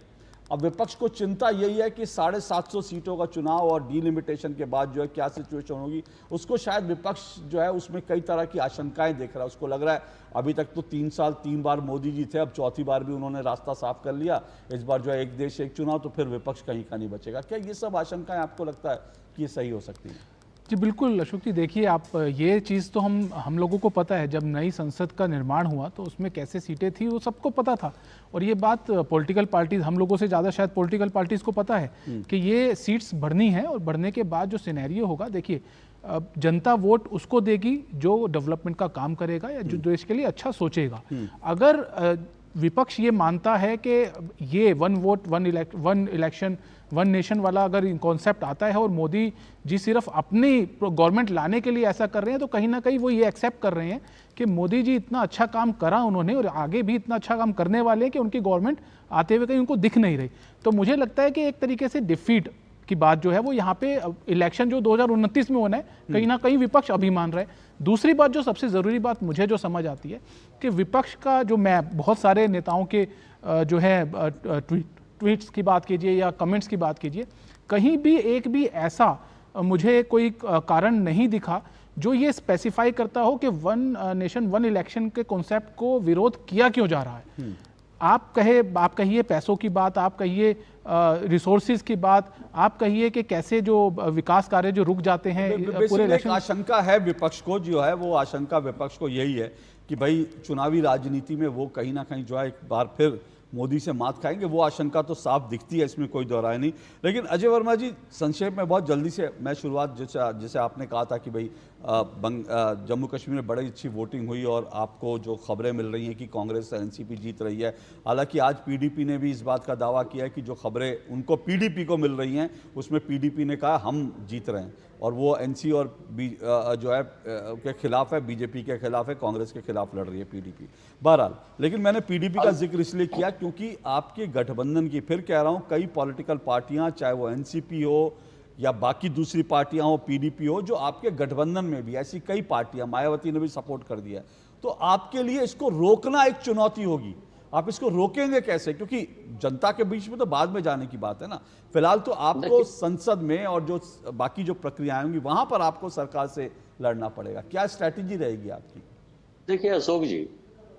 अब विपक्ष को चिंता यही है कि 750 सीटों का चुनाव और डिलिमिटेशन के बाद जो है क्या सिचुएशन होगी, उसको शायद विपक्ष जो है उसमें कई तरह की आशंकाएं देख रहा है। उसको लग रहा है अभी तक तो 3 साल 3 बार मोदी जी थे, अब चौथी बार भी उन्होंने रास्ता साफ कर लिया, इस बार जो है एक देश एक चुनाव, तो फिर विपक्ष कहीं का नहीं बचेगा। क्या ये सब आशंकाएं आपको लगता है कि ये सही हो सकती है? जी बिल्कुल अशोक जी, देखिए आप, ये चीज़ तो हम लोगों को पता है, जब नई संसद का निर्माण हुआ तो उसमें कैसे सीटें थी वो सबको पता था, और ये बात पॉलिटिकल पार्टीज, हम लोगों से ज़्यादा शायद पॉलिटिकल पार्टीज़ को पता है कि ये सीट्स बढ़नी है, और बढ़ने के बाद जो सिनेरियो होगा, देखिए जनता वोट उसको देगी जो डेवलपमेंट का काम करेगा या जो देश के लिए अच्छा सोचेगा। अगर विपक्ष ये मानता है कि ये one vote one election one nation वाला अगर कॉन्सेप्ट आता है और मोदी जी सिर्फ अपनी गवर्नमेंट लाने के लिए ऐसा कर रहे हैं, तो कहीं ना कहीं वो ये एक्सेप्ट कर रहे हैं कि मोदी जी इतना अच्छा काम करा उन्होंने और आगे भी इतना अच्छा काम करने वाले हैं कि उनकी गवर्नमेंट आते हुए कहीं उनको दिख नहीं रही। तो मुझे लगता है कि एक तरीके से डिफीट की बात जो है वो यहाँ पे इलेक्शन जो 2029 में होना है, कहीं ना कहीं विपक्ष अभी मान रहा है। दूसरी बात, जो सबसे ज़रूरी बात मुझे जो समझ आती है कि विपक्ष का जो, मैं बहुत सारे नेताओं के जो है ट्वीट्स की बात कीजिए या कमेंट्स की बात कीजिए, कहीं भी एक भी ऐसा मुझे कोई कारण नहीं दिखा जो ये स्पेसिफाई करता हो कि वन नेशन वन इलेक्शन के कॉन्सेप्ट को विरोध किया क्यों जा रहा है। आप कहिए पैसों की बात, आप कहिए रिसोर्सेज की बात, आप कहिए कि कैसे जो विकास कार्य जो रुक जाते हैं पूरे इलेक्शन। आशंका है विपक्ष को, जो है वो आशंका विपक्ष को यही है कि भाई चुनावी राजनीति में वो कहीं ना कहीं जो है एक बार फिर मोदी से मात खाएंगे, वो आशंका तो साफ दिखती है, इसमें कोई दोहराए नहीं। लेकिन अजय वर्मा जी, संक्षेप में बहुत जल्दी से मैं शुरुआत, जैसे आपने कहा था कि भाई जम्मू कश्मीर में बड़ी अच्छी वोटिंग हुई और आपको जो खबरें मिल रही हैं कि कांग्रेस एनसीपी जीत रही है, हालांकि आज पीडीपी ने भी इस बात का दावा किया है कि जो खबरें उनको पीडीपी को मिल रही हैं उसमें पीडीपी ने कहा हम जीत रहे हैं, और वो एनसी और जो है के खिलाफ है, बीजेपी के खिलाफ है, कांग्रेस के खिलाफ लड़ रही है पीडीपी। बहरहाल, लेकिन मैंने पीडीपी का जिक्र इसलिए किया क्योंकि आपके गठबंधन की, फिर कह रहा हूं, कई पॉलिटिकल पार्टियां, चाहे वो एनसीपी हो या बाकी दूसरी पार्टियां हो, पीडीपी हो, जो आपके गठबंधन में भी ऐसी कई पार्टियां, मायावती ने भी सपोर्ट कर दिया है, तो आपके लिए इसको रोकना एक चुनौती होगी। आप इसको रोकेंगे कैसे? क्योंकि जनता के बीच में तो बाद में जाने की बात है ना, फिलहाल तो आपको संसद में और जो बाकी जो प्रक्रियाएं होंगी वहां पर आपको सरकार से लड़ना पड़ेगा। क्या स्ट्रैटेजी रहेगी आपकी? देखिए अशोक जी,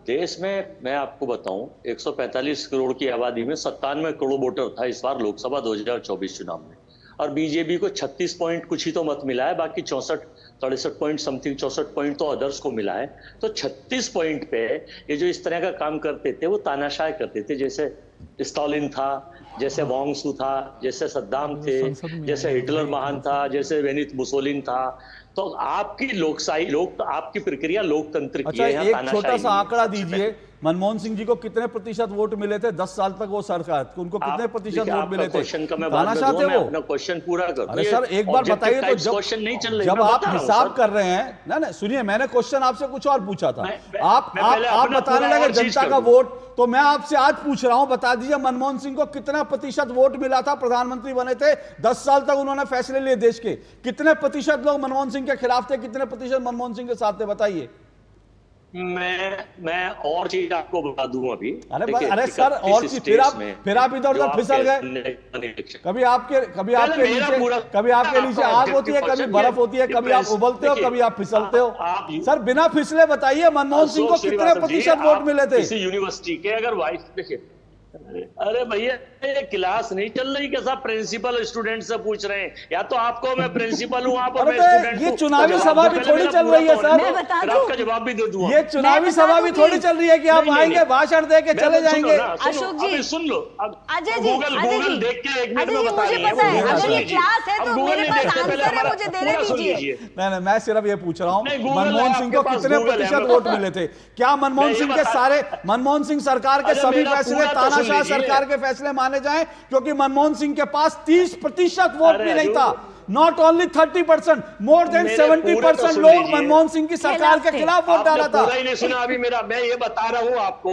देश में मैं आपको बताऊं 145 करोड़ की आबादी में 97 करोड़ वोटर था इस बार लोकसभा 2024 चुनाव में, और बीजेपी को 36 पॉइंट कुछ ही तो मत मिला है, बाकी 63 पॉइंट समथिंग 64 पॉइंट तो अदर्स को मिला है। तो 36 पॉइंट पे ये जो इस तरह का काम करते थे वो तानाशाह करते थे, जैसे स्टालिन था, जैसे वोंग था, जैसे सद्दाम थे, जैसे हिटलर महान था, जैसे बेनित मुसोलिन था। तो आपकी लोकशाही आपकी प्रक्रिया लोकतंत्र की है। एक छोटा सा आंकड़ा दीजिए, मनमोहन सिंह जी को कितने प्रतिशत वोट मिले थे 10 साल तक वो सरकार, उनको कितने प्रतिशत वोट मिले थे? तानाशाह थे वो? अपना क्वेश्चन पूरा कर। अरे सर एक बार बताइए तो, जब आप हिसाब कर रहे हैं ना, सुनिए, मैंने क्वेश्चन आपसे कुछ और पूछा था, आप बताने लगे जनता का वोट, तो मैं आपसे आज पूछ रहा हूं, बता दीजिए मनमोहन सिंह को कितना प्रतिशत वोट मिला था? प्रधानमंत्री बने थे, 10 साल तक उन्होंने फैसले लिए देश के, कितने प्रतिशत लोग मनमोहन सिंह के खिलाफ थे, कितने प्रतिशत मनमोहन सिंह के साथ थे? बताइए। मैं और चीज आपको बता दूं अभी। अरे सर, और चीज, फिर आप इधर उधर फिसल गए। कभी आपके नीचे आग होती है, कभी बर्फ होती है, कभी आप उबलते हो, कभी आप फिसलते हो। सर बिना फिसले बताइए, मनमोहन सिंह को कितने प्रतिशत वोट मिले थे? किसी यूनिवर्सिटी के अगर वाइस, देखिए, अरे भैया ये क्लास नहीं चल रही क्या? साहब प्रिंसिपल स्टूडेंट से पूछ रहे हैं, या तो आपको मैं प्रिंसिपल हूँ, आप मैं स्टूडेंट। ये चुनावी सभा भी थोड़ी चल रही है सर, आपका जवाब भी दे दूंगा। ये चुनावी सभा भी थोड़ी चल रही है कि आप आएंगे भाषण दे के चले जाएंगे। अशोक जी सुन लो, अजय जी, गूगल देख के एक मिनट में बता मुझे पता है, अगर ये क्लास है तो मेरे पास आंसर है, मुझे देने दीजिए। नहीं, मैं सिर्फ ये पूछ रहा हूँ, मनमोहन सिंह को कितने प्रतिशत वोट मिले थे? क्या मनमोहन सिंह सरकार के सभी फैसले तानाशाह सरकार के फैसले माने जाएं? क्योंकि मनमोहन सिंह के पास 30% वोट भी नहीं था। नॉट ओनली 30%, मोर देन 70% लोग मनमोहन सिंह की सरकार के खिलाफ वोट डाला था। पूरा ही नहीं सुना अभी मेरा, मैं ये बता रहा हूं आपको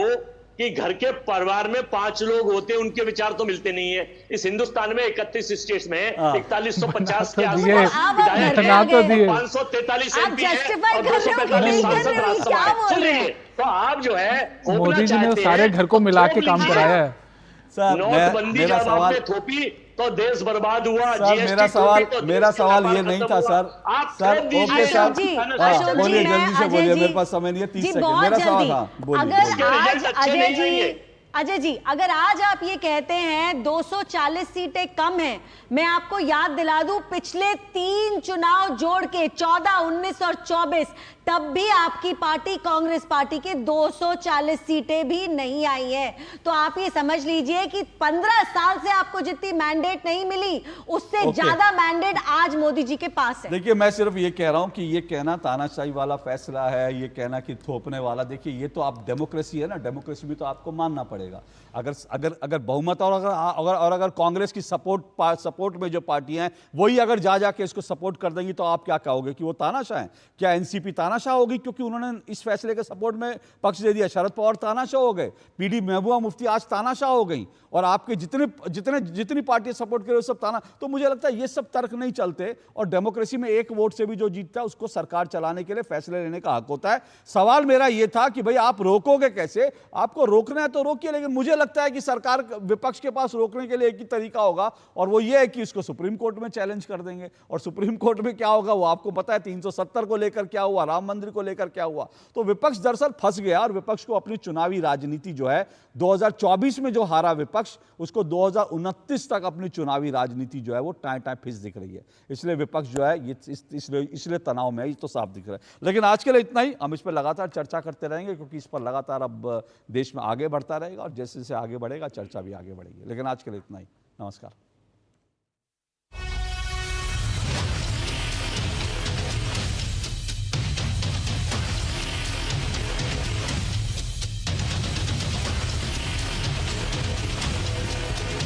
कि घर के परिवार में 5 लोग होते हैं, उनके विचार तो मिलते नहीं है। इस हिंदुस्तान में 31 स्टेट्स में 4150 के आसपास विधायक है, 543 एमपी है और 245 सांसद राज्यसभा है। सुनिए, तो आप जो है मोदी जी ने सारे घर को मिला के काम कराया है। नोटबंदी जब आपने थोपी तो देश बर्बाद हुआ। सर मेरा सवाल ये नहीं था सर। सर ओके सर, बोलिए जल्दी से बोलिए, मेरे पास समय नहीं है, 30 सेकंड। मेरा सवाल था, बोलिए। अजय जी, अगर आज आप ये कहते हैं 240 सीटें कम हैं, मैं आपको याद दिला दूं पिछले 3 चुनाव जोड़ के 14, 19 और 24, तब भी आपकी पार्टी कांग्रेस पार्टी के 240 सीटें भी नहीं आई है। तो आप ये समझ लीजिए कि 15 साल से आपको जितनी मैंडेट नहीं मिली, उससे ज्यादा मैंडेट आज मोदी जी के पास है। देखिए, मैं सिर्फ ये कह रहा हूं कि ये कहना तानाशाही वाला फैसला है, ये कहना कि थोपने वाला, देखिए ये तो आप डेमोक्रेसी है ना, डेमोक्रेसी में तो आपको मानना पड़ेगा। अगर बहुमत और अगर कांग्रेस की सपोर्ट में जो पार्टियां हैं वही अगर जाके इसको सपोर्ट कर देंगी, तो आप क्या कहोगे कि वो तानाशाह हैं? क्या एनसीपी तानाशाह होगी क्योंकि उन्होंने इस फैसले के सपोर्ट में पक्ष दे दिया? शरद पवार तानाशाह हो गए, पीडी महबूबा मुफ्ती आज तानाशाह हो गई, और आपके जितनी पार्टियां सपोर्ट कर रहे सब ताना। तो मुझे लगता है ये सब तर्क नहीं चलते, और डेमोक्रेसी में एक वोट से भी जो जीतता है उसको सरकार चलाने के लिए फैसले लेने का हक होता है। सवाल मेरा ये था कि भाई आप रोकोगे कैसे? आपको रोकना है तो रोकिए, लेकिन मुझे लगता है कि सरकार, विपक्ष के पास रोकने के लिए एक ही तरीका होगा, और वो ये है कि इसको सुप्रीम कोर्ट में चैलेंज कर देंगे। और सुप्रीम कोर्ट में क्या होगा वो आपको पता है, 370 को लेकर क्या हुआ, राम मंदिर को लेकर क्या हुआ। तो विपक्ष दरअसल फंस गया, और विपक्ष को अपनी चुनावी राजनीति जो है 2024 में जो हारा विपक्ष, उसको 2029 तक अपनी चुनावी राजनीति जो है वो टाइम फिस दिख रही है। इसलिए विपक्ष जो है ये इसलिए तनाव में है, ये तो साफ दिख रहा है। लेकिन आज के लिए इतना ही, हम इस पर लगातार चर्चा करते रहेंगे, क्योंकि इस पर लगातार अब देश में आगे बढ़ता रहेगा। और जैसे जैसे आगे बढ़ेगा चर्चा भी आगे बढ़ेगी। लेकिन आज के लिए इतना ही, नमस्कार।